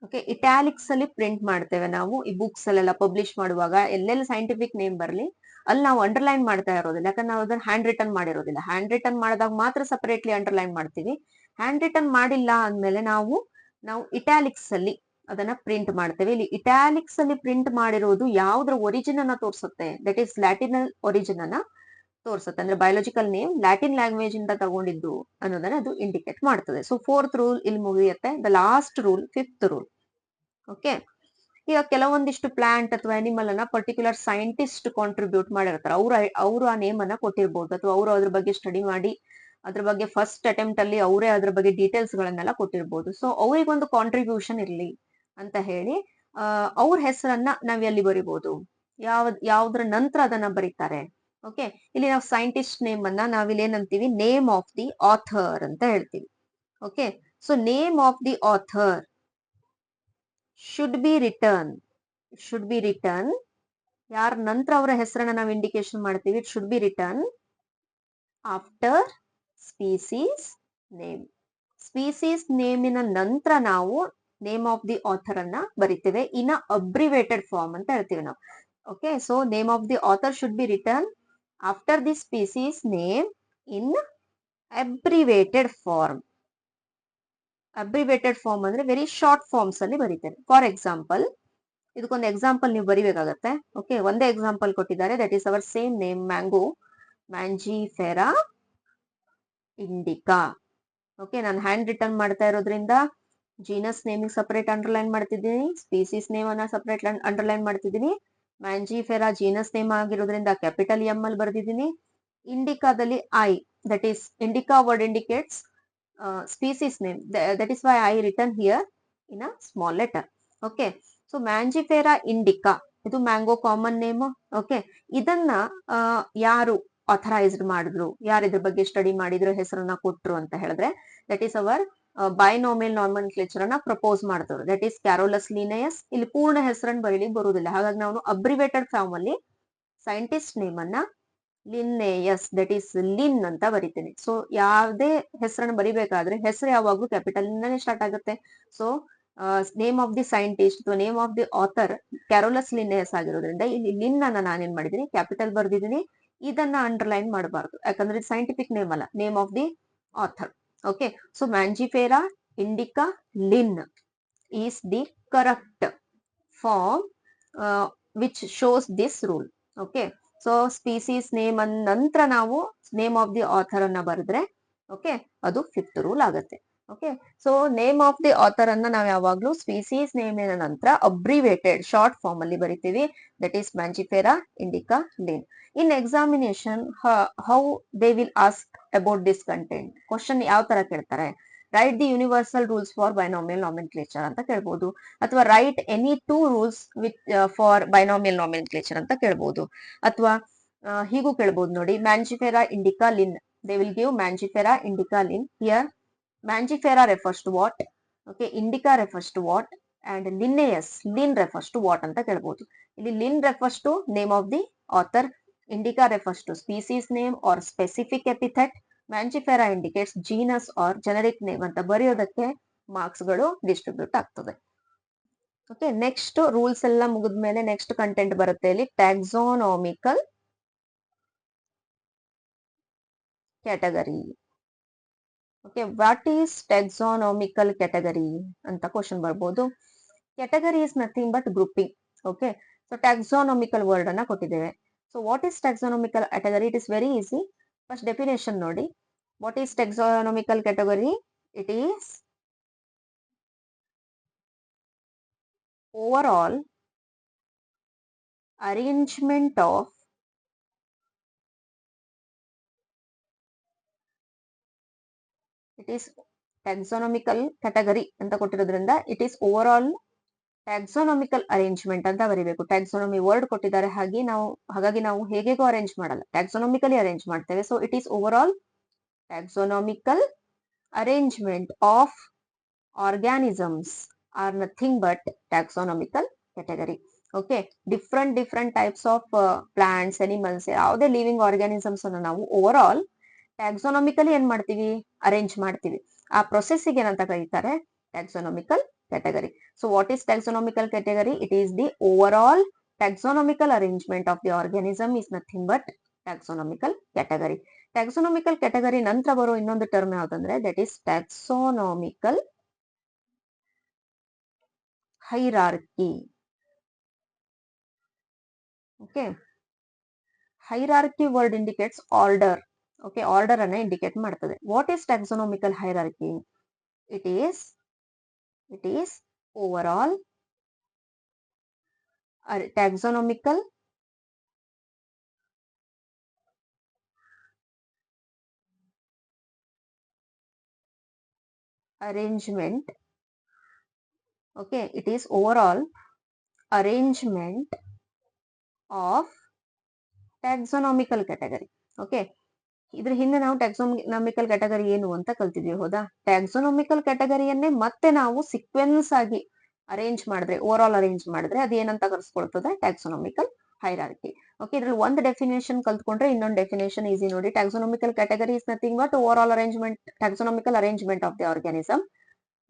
Okay, italics ಅಲ್ಲಿ ಪ್ರಿಂಟ್ ಮಾಡ್ತೇವೆ ನಾವು ಈ ಬುಕ್ಸ್ ಅಲ್ಲೆಲ್ಲ ಪಬ್ಲಿಷ್ ಮಾಡುವಾಗ. ಎಲ್ಲೆಲ್ಲಿ ಸೈಂಟಿಫಿಕ್ ನೇಮ್ ಬರಲಿ ಅಲ್ಲಿ ನಾವು ಅಂಡರ್ಲೈನ್ ಮಾಡ್ತಾ ಇರೋದಿಲ್ಲ, ಯಾಕಂದ್ರೆ ನಾವು ಅದನ್ನ ಹ್ಯಾಂಡ್ ರಿಟರ್ನ್ ಮಾಡಿರೋದಿಲ್ಲ. ಹ್ಯಾಂಡ್ ರಿಟರ್ನ್ ಮಾಡಿದಾಗ ಮಾತ್ರ ಸಪರೇಟ್ಲಿ ಅಂಡರ್ಲೈನ್ ಮಾಡ್ತೀವಿ. ಹ್ಯಾಂಡ್ ರಿಟರ್ನ್ ಮಾಡಿಲ್ಲ ಅಂದ್ಮೇಲೆ ನಾವು ಇಟ್ಯಾಲಿಕ್ಸ್ ಅಲ್ಲಿ ಅದನ್ನ ಪ್ರಿಂಟ್ ಮಾಡ್ತೇವೆ. ಇಲ್ಲಿ ಇಟ್ಯಾಲಿಕ್ಸ್ ಅಲ್ಲಿ ಪ್ರಿಂಟ್ ಮಾಡಿರೋದು ಯಾವ್ದ್ರ ಒರಿಜಿನ್ ಅನ್ನ ತೋರಿಸುತ್ತೆ, ದಟ್ ಈಸ್ ಲ್ಯಾಟಿನಲ್ ಒರಿಜಿನ್ ಅನ್ನ ತೋರಿಸುತ್ತೆ. ಅಂದ್ರೆ ಬಯೋಲಾಜಿಕಲ್ ನೇಮ್ ಲ್ಯಾಟಿನ್ ಲ್ಯಾಂಗ್ವೇಜ್ ಇಂದ ತಗೊಂಡಿದ್ದು ಅನ್ನೋದನ್ನ ಅದು ಇಂಡಿಕೇಟ್ ಮಾಡ್ತದೆ. ಸೊ 4th ರೂಲ್ ಇಲ್ಲಿ ಮುಗಿಯುತ್ತೆ. The last rule 5th rule. Okay, ಈಗ ಕೆಲವೊಂದಿಷ್ಟು ಪ್ಲಾಂಟ್ ಅಥವಾ ಅನಿಮಲ್ ಅನ್ನ ಪರ್ಟಿಕ್ಯುಲರ್ ಸೈಂಟಿಸ್ಟ್ ಕಾಂಟ್ರಿಬ್ಯೂಟ್ ಮಾಡಿರ್ತಾರೆ. ಅವರು ಆ ನೇಮ್ ಅನ್ನ ಕೊಟ್ಟಿರ್ಬೋದು, ಅಥವಾ ಅವರು ಅದ್ರ ಬಗ್ಗೆ ಸ್ಟಡಿ ಮಾಡಿ ಅದ್ರ ಬಗ್ಗೆ ಫಸ್ಟ್ ಅಟೆಂಪ್ಟ್ ಅಲ್ಲಿ ಅವರೇ ಅದ್ರ ಬಗ್ಗೆ ಡೀಟೇಲ್ಸ್ ಗಳನ್ನೆಲ್ಲ ಕೊಟ್ಟಿರ್ಬೋದು. ಸೊ ಅವ್ರಿಗೊಂದು ಕಾಂಟ್ರಿಬ್ಯೂಷನ್ ಇರ್ಲಿ ಅಂತ ಹೇಳಿ ಅವ್ರ ಹೆಸರನ್ನ ನಾವ್ ಎಲ್ಲಿ ಬರಿಬಹುದು, ಯಾವ್ದ್ರ ನಂತರ ಅದನ್ನ ಬರೀತಾರೆ. ಓಕೆ, ಇಲ್ಲಿ ನಾವು ಸೈಂಟಿಸ್ಟ್ ನೇಮ್ ಅನ್ನ ನಾವಿಲ್ಲಿ ಏನಂತೀವಿ, ನೇಮ್ ಆಫ್ ದಿ ಆಥರ್ ಅಂತ ಹೇಳ್ತೀವಿ. Okay, so name of the author should be written ಯಾರ ನಂತರ ಅವರ ಹೆಸರನ್ನ ನಾವು ಇಂಡಿಕೇಶನ್ ಮಾಡ್ತೀವಿ. It should be written after species name. Species ನೇಮಿನ ನಂತರ ನಾವು ನೇಮ್ ಆಫ್ ದಿ ಆಥರ್ ಅನ್ನ ಬರಿತೇವೆ ಇನ್ ಅಬ್ರಿವೇಟೆಡ್ ಫಾರ್ಮ್ ಅಂತ ಹೇಳ್ತೀವಿ ನಾವು. Okay, so name of the author should be written after the species name in abbreviated form. Abbreviated form ಅಂದ್ರೆ very short forms ಅಲ್ಲಿ ಬರೀತೇವೆ. ಫಾರ್ ಎಕ್ಸಾಂಪಲ್, ಇದಕ್ಕೊಂದು ಎಕ್ಸಾಂಪಲ್ ನೀವು ಬರಿಬೇಕಾಗತ್ತೆ. ಓಕೆ, ಒಂದೇ ಎಕ್ಸಾಂಪಲ್ ಕೊಟ್ಟಿದ್ದಾರೆ, that is our same name mango, Mangifera indica. Okay, ನಾನು hand written ಮಾಡ್ತಾ ಇರೋದ್ರಿಂದ ಜೀನಸ್ ನೇಮಿಗೆ ಸಪರೇಟ್ ಅಂಡರ್ಲೈನ್ ಮಾಡ್ತಿದ್ದೀನಿ, ಸ್ಪೀಸೀಸ್ ನೇಮ್ ಅನ್ನ ಸಪರೇಟ್ ಅಂಡರ್ಲೈನ್ ಮಾಡ್ತಿದ್ದೀನಿ. ಮ್ಯಾಂಜಿಫೆರಾ ಜೀನಸ್ ನೇಮ್ ಆಗಿರೋದ್ರಿಂದ ಕ್ಯಾಪಿಟಲ್ ಎಂ ಅಲ್ಲಿ ಬರ್ದಿದ್ದೀನಿ. ಇಂಡಿಕಾದಲ್ಲಿ I, that is indica word indicates species name, that is why I written here in a small letter. Okay, so Mangifera indica ಇದು mango common name. Okay, ಇದನ್ನ ಯಾರು authorised ಮಾಡಿದ್ರು, ಯಾರು ಇದ್ರ ಬಗ್ಗೆ ಸ್ಟಡಿ ಮಾಡಿದ್ರು, ಹೆಸರನ್ನ ಕೊಟ್ರು ಅಂತ ಹೇಳಿದ್ರೆ ದಟ್ ಈಸ್ ಅವರ್ ಬೈನೋಮಿಯಲ್ ನಾರ್ಮನ್ಕ್ಲೇಚರ್ ಅನ್ನ ಪ್ರಪೋಸ್ ಮಾಡ್ತಾರೆ, ದಟ್ ಈಸ್ ಕ್ಯಾರೋಲಸ್ ಲಿನೇಯಸ್. ಇಲ್ಲಿ ಪೂರ್ಣ ಹೆಸರನ್ನು ಬರೀಲಿಕ್ಕೆ ಬರುವುದಿಲ್ಲ, ಹಾಗಾಗಿ ನಾವು ಅಬ್ರಿವೇಟೆಡ್ ಫಾರ್ಮ್ ಅಲ್ಲಿ ಸೈಂಟಿಸ್ಟ್ ನೇಮ್ ಅನ್ನ ಲಿನ್ನೇಯಸ್, ದಟ್ ಈಸ್ ಲಿನ್ ಅಂತ ಬರಿತೀನಿ. ಸೊ ಯಾವುದೇ ಹೆಸರನ್ನು ಬರಿಬೇಕಾದ್ರೆ ಹೆಸರು ಯಾವಾಗ್ಲೂ ಕ್ಯಾಪಿಟಲ್ ಇಂದಾನೆ ಸ್ಟಾರ್ಟ್ ಆಗುತ್ತೆ. So name of the scientist ಅಥವಾ ನೇಮ್ ಆಫ್ ದಿ ಆಥರ್ ಕ್ಯಾರೋಲಸ್ ಲಿನ್ನೇಯಸ್ ಆಗಿರೋದ್ರಿಂದ ಇಲ್ಲಿ ಲಿನ್ ಅನ್ನ ನಾನೇನ್ ಮಾಡಿದೀನಿ, ಕ್ಯಾಪಿಟಲ್ ಬರ್ದಿದ್ದೀನಿ. ಇದನ್ನ ಅಂಡರ್ಲೈನ್ ಮಾಡಬಾರ್ದು, ಯಾಕಂದ್ರೆ ಇದು ಸೈಂಟಿಫಿಕ್ ನೇಮ್ ಅಲ್ಲ, name of the author. Okay, so Mangifera indica Linn is the correct form which shows this rule. Okay, so species name ನಂತರ ನಾವು ನೇಮ್ ಆಫ್ ದಿ ಆಥರ್ ಅನ್ನ ಬರೆದ್ರೆ ಓಕೆ ಅದು 5th ರೂಲ್ ಆಗುತ್ತೆ. Okay, so name of the author ಅನ್ನ ನಾವು ಯಾವಾಗ್ಲೂ species ನೇಮಿನ ನಂತರ ಅಬ್ರಿವೇಟೆಡ್ ಶಾರ್ಟ್ ಫಾರ್ಮ್ ಅಲ್ಲಿ ಬರಿತೀವಿ, that is Mangifera indica Linn. In examination how they will ask about this content, question ಯಾವ ತರ ಕೇಳ್ತಾರೆ, write the universal rules for binomial nomenclature ಅಂತ ಕೇಳ್ಬೋದು, ಅಥವಾ write any 2 rules with for binomial nomenclature ಅಂತ ಕೇಳ್ಬೋದು, ಅಥವಾ ಹೀಗೂ ಕೇಳ್ಬೋದು ನೋಡಿ, Mangifera indica Linn. They will give Mangifera indica Linn. Here Mangifera refers to what, okay, indica refers to what, and linnaeus lin refers to what ಅಂತ ಕೇಳ್ಬೋದು. ಇಲ್ಲಿ lin refers to name of the author, indica refers to species name or specific epithet, Mangifera indicates genus or generic name ಅಂತ ಬರೆಯೋದಕ್ಕೆ marks ಗಳು distribute ಆಗ್ತದೆ. Okay, next rules ಎಲ್ಲ ಮುಗಿದ್ಮೇಲೆ next content ಬರುತ್ತೆ ಇಲ್ಲಿ taxonomical category. Okay, what is taxonomical category ಅಂತ question ಬರ್ಬೋದು. Category is nothing but grouping. Okay, so taxonomical word ಅನ್ನ ಕೊಟ್ಟಿದ್ದೇವೆ. So what is taxonomical category? It is very easy. First definition ನೋಡಿ. What is taxonomical category? It is overall arrangement of it is taxonomical category ಅಂತ ಕೊಟ್ಟಿರೋದ್ರಿಂದ it is overall taxonomical arrangement ಅಂತ ಬರೀಬೇಕು. Taxonomy word ಕೊಟ್ಟಿದ್ದಾರೆ, ಹಾಗಾಗಿ ನಾವು ಹೇಗೆಗೂ arrange ಮಾಡಲ್ಲ, ಟ್ಯಾಕ್ಸಾನಮಿಕಲಿ ಅರೇಂಜ್ ಮಾಡ್ತೇವೆ. So it is overall taxonomical arrangement of organisms are nothing but taxonomical category. Okay, different types of plants, animals, ಯಾವುದೇ living organisms ಅನ್ನು ನಾವು ಓವರ್ ಆಲ್ ಟ್ಯಾಕ್ಸಾನಮಿಕಲಿ ಏನ್ ಮಾಡ್ತೀವಿ, ಅರೇಂಜ್ ಮಾಡ್ತೀವಿ. ಆ ಪ್ರೊಸೆಸ್ ಗೆ ಏನಂತ ಕರೀತಾರೆ, ಟ್ಯಾಕ್ಸಾನಮಿಕಲ್ category. So what is taxonomical category? It is the overall taxonomical arrangement of the organism is nothing but taxonomical category. Taxonomical category ನಂತರ ಬರೋ ಇನ್ನೊಂದು term ಯಾವ್ದಂದ್ರೆ that is taxonomical hierarchy. Okay, hierarchy word indicates order. Okay, order ಅನ್ನ indicate ಮಾಡ್ತದೆ. What is taxonomical hierarchy? It is overall taxonomical arrangement. Okay, it is overall arrangement of taxonomical category. Okay, ಇದ್ರ ಹಿಂದೆ ನಾವು ಟ್ಯಾಕ್ಸೋನಾಮಿಕಲ್ category ಏನು ಅಂತ ಕಲ್ತಿದ್ವಿ, ಹೌದಾ? ಟ್ಯಾಕ್ಸೋನಾಮಿಕಲ್ ಕ್ಯಾಟಗರಿಯನ್ನೇ ಮತ್ತೆ ನಾವು ಸೀಕ್ವೆನ್ಸ್ ಆಗಿ ಅರೇಂಜ್ ಮಾಡಿದ್ರೆ, ಓವರ್ ಆಲ್ ಅರೇಂಜ್ ಮಾಡಿದ್ರೆ ಅದೇನಂತ ಕರೆಸ್ಕೊಳ್ತದೆ, ಟ್ಯಾಕ್ಸೋನಾಮಿಕಲ್ ಹೈರಾರ್ಕಿ. ಓಕೆ, ಇದ್ರಲ್ಲಿ ಒಂದು ಡೆಫಿನೇಷನ್ ಕಲ್ತ್ಕೊಂಡ್ರೆ ಇನ್ನೊಂದು ಡೆಫಿನೇಷನ್ ಈಸಿ ನೋಡಿ. Taxonomical category is nothing but overall arrangement, taxonomical arrangement of the organism,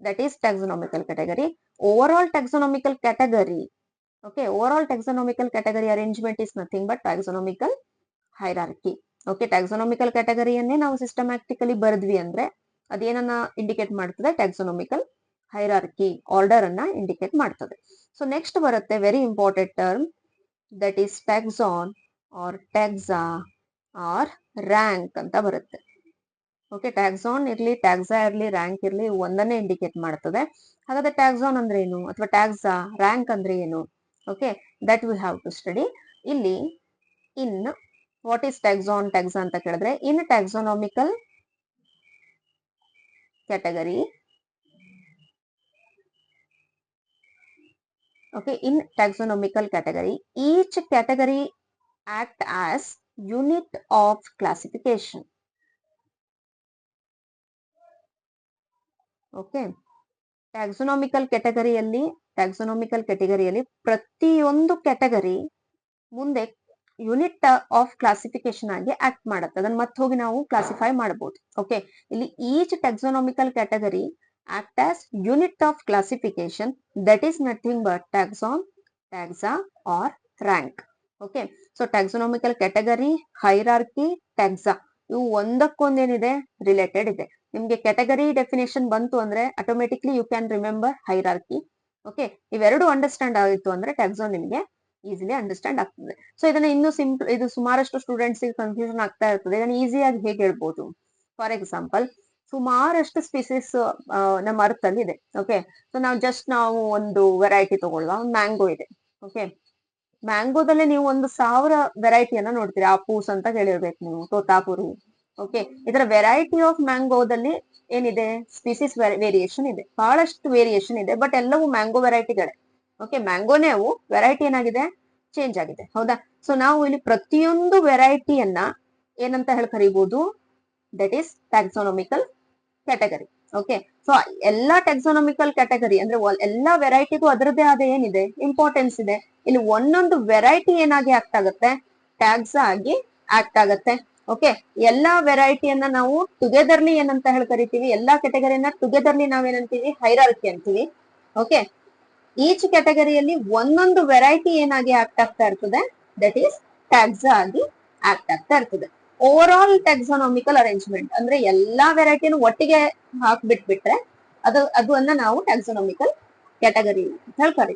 that is taxonomical category. Overall taxonomical category, okay, overall taxonomical category arrangement is nothing but taxonomical hierarchy. Okay, taxonomical category ಅನ್ನೇ ನಾವು systematically ಬರೆದ್ವಿ ಅಂದ್ರೆ ಅದೇನನ್ನ indicate ಮಾಡ್ತದೆ, taxonomical hierarchy, order ಅನ್ನ indicate ಮಾಡ್ತದೆ. So next ಬರುತ್ತೆ very important term, that is taxon or taxa or rank ಅಂತ ಬರುತ್ತೆ. ಓಕೆ, ಟ್ಯಾಕ್ಸಾನ್ ಇರ್ಲಿ, ಟ್ಯಾಕ್ಸಾ ಇರ್ಲಿ, ರ್ಯಾಂಕ್ ಇರ್ಲಿ, ಒಂದನ್ನೇ ಇಂಡಿಕೇಟ್ ಮಾಡ್ತದೆ. ಹಾಗಾದ್ರೆ ಟ್ಯಾಕ್ಸಾನ್ ಅಂದ್ರೆ ಏನು ಅಥವಾ ಟ್ಯಾಕ್ಸಾ, ರ್ಯಾಂಕ್ ಅಂದ್ರೆ ಏನು? Okay, that we have to study. ಇಲ್ಲಿ in what is taxon, taxa ಅಂತ ಕೇಳಿದ್ರೆ, in taxonomical category, okay, in taxonomical category each category act as unit of classification. Okay, taxonomical ಕ್ಯಾಟಗರಿಯಲ್ಲಿ ಪ್ರತಿಯೊಂದು ಕ್ಯಾಟಗರಿ ಮುಂದೆ ಯೂನಿಟ್ ಆಫ್ ಕ್ಲಾಸಿಫಿಕೇಶನ್ ಆಗಿ act ಮಾಡುತ್ತೆ. ಅದನ್ನ ಮತ್ತೆ ಹೋಗಿ ನಾವು ಕ್ಲಾಸಿಫೈ ಮಾಡಬಹುದು. ಓಕೆ, ಇಲ್ಲಿ each taxonomical category act as unit of classification, that is nothing but taxon, taxa or rank. Okay, so taxonomical category, hierarchy, taxa ಇವು ಒಂದಕ್ಕೊಂದೇನಿದೆ, ರಿಲೇಟೆಡ್ ಇದೆ. ನಿಮ್ಗೆ ಕ್ಯಾಟಗರಿ ಡೆಫಿನೇಷನ್ ಬಂತು ಅಂದ್ರೆ automatically you can remember hierarchy. Okay, ಇವೆರಡು understand ಆಗಿತ್ತು ಅಂದ್ರೆ ಟ್ಯಾಕ್ಸಾನ್ ನಿಮ್ಗೆ ಈಸಿಲಿ ಅಂಡರ್ಸ್ಟ್ಯಾಂಡ್ ಆಗ್ತದೆ. ಸೊ ಇದನ್ನ ಇನ್ನೂ ಸಿಂಪಲ್, ಇದು ಸುಮಾರಷ್ಟು ಸ್ಟೂಡೆಂಟ್ಸ್ ಕನ್ಫ್ಯೂಷನ್ ಆಗ್ತಾ ಇರ್ತದೆ, ಇದನ್ನ ಈಸಿಯಾಗಿ ಹೇಗೆ ಹೇಳ್ಬೋದು? ಫಾರ್ ಎಕ್ಸಾಂಪಲ್, ಸುಮಾರಷ್ಟು ಸ್ಪೀಸೀಸ್ ನಮ್ಮ ಅರ್ತ್ ಅಲ್ಲಿ ಇದೆ. ಓಕೆ, ಸೊ ನಾವು ಒಂದು ವೆರೈಟಿ ತಗೊಳ್ಳುವ, ಒಂದು ಮ್ಯಾಂಗೋ ಇದೆ. ಓಕೆ, ಮ್ಯಾಂಗೋದಲ್ಲೇ ನೀವು 1000 ವೆರೈಟಿಯನ್ನ ನೋಡ್ತೀರಿ. ಆಪೂಸ್ ಅಂತ ಹೇಳಿರ್ಬೇಕು ನೀವು, ತೋತಾಪುರಿ. ಓಕೆ, ಇದರ ವೆರೈಟಿ ಆಫ್ ಮ್ಯಾಂಗೋದಲ್ಲಿ ಏನಿದೆ, ಸ್ಪೀಸೀಸ್ ವೇರಿಯೇಷನ್ ಇದೆ, ಬಹಳಷ್ಟು ವೇರಿಯೇಷನ್ ಇದೆ, ಬಟ್ ಎಲ್ಲವೂ ಮ್ಯಾಂಗೋ ವೆರೈಟಿಗಳೇ. ಓಕೆ, ಮ್ಯಾಂಗೋನೇ ಅವು, ವೆರೈಟಿ ಏನಾಗಿದೆ, ಚೇಂಜ್ ಆಗಿದೆ, ಹೌದಾ? ಸೊ ನಾವು ಇಲ್ಲಿ ಪ್ರತಿಯೊಂದು ವೆರೈಟಿಯನ್ನ ಏನಂತ ಹೇಳಿ ಕರೀಬಹುದು, that is taxonomical category. Okay, so ಎಲ್ಲಾ ಟ್ಯಾಕ್ಸೋನಾಮಿಕಲ್ ಕ್ಯಾಟಗರಿ ಅಂದ್ರೆ ಎಲ್ಲಾ ವೆರೈಟಿಗೂ ಅದರದೇ ಆದ ಏನಿದೆ, ಇಂಪಾರ್ಟೆನ್ಸ್ ಇದೆ. ಇಲ್ಲಿ ಒಂದೊಂದು ವೆರೈಟಿ ಏನಾಗಿ ಆಕ್ಟ್ ಆಗುತ್ತೆ, ಟ್ಯಾಕ್ಸಾ ಆಗಿ ಆಕ್ಟ್ ಆಗುತ್ತೆ. ಓಕೆ, ಎಲ್ಲಾ ವೆರೈಟಿಯನ್ನ ನಾವು ಟುಗೆದರ್ಲಿ ಏನಂತ ಹೇಳಿ ಕರಿತೀವಿ, ಎಲ್ಲಾ ಕ್ಯಾಟಗರಿಯನ್ನ ಟುಗೆದರ್ಲಿ ನಾವೇನಂತೀವಿ, ಹೈರಾರ್ಕಿ ಅಂತೀವಿ. ಓಕೆ, ಈಚ್ ಕ್ಯಾಟಗರಿಯಲ್ಲಿ ಒಂದೊಂದು ವೆರೈಟಿ ಏನಾಗಿ ಆಕ್ಟ್ ಆಗ್ತಾ ಇರ್ತದೆ, ದಟ್ ಈಸ್ ಟ್ಯಾಕ್ಸಾ ಆಗಿ ಆಕ್ಟ್ ಆಗ್ತಾ ಇರ್ತದೆ. ಓವರ್ ಆಲ್ ಟ್ಯಾಕ್ಸಾನಮಿಕಲ್ ಅರೇಂಜ್ಮೆಂಟ್ ಅಂದ್ರೆ ಎಲ್ಲಾ ವೆರೈಟಿಯನ್ನು ಒಟ್ಟಿಗೆ ಹಾಕ್ಬಿಟ್ಬಿಟ್ರೆ ಅದನ್ನ ನಾವು ಟ್ಯಾಕ್ಸಾನಮಿಕಲ್ ಕ್ಯಾಟಗರಿ ಅಂತ ಹೇಳ್ತಾರೆ.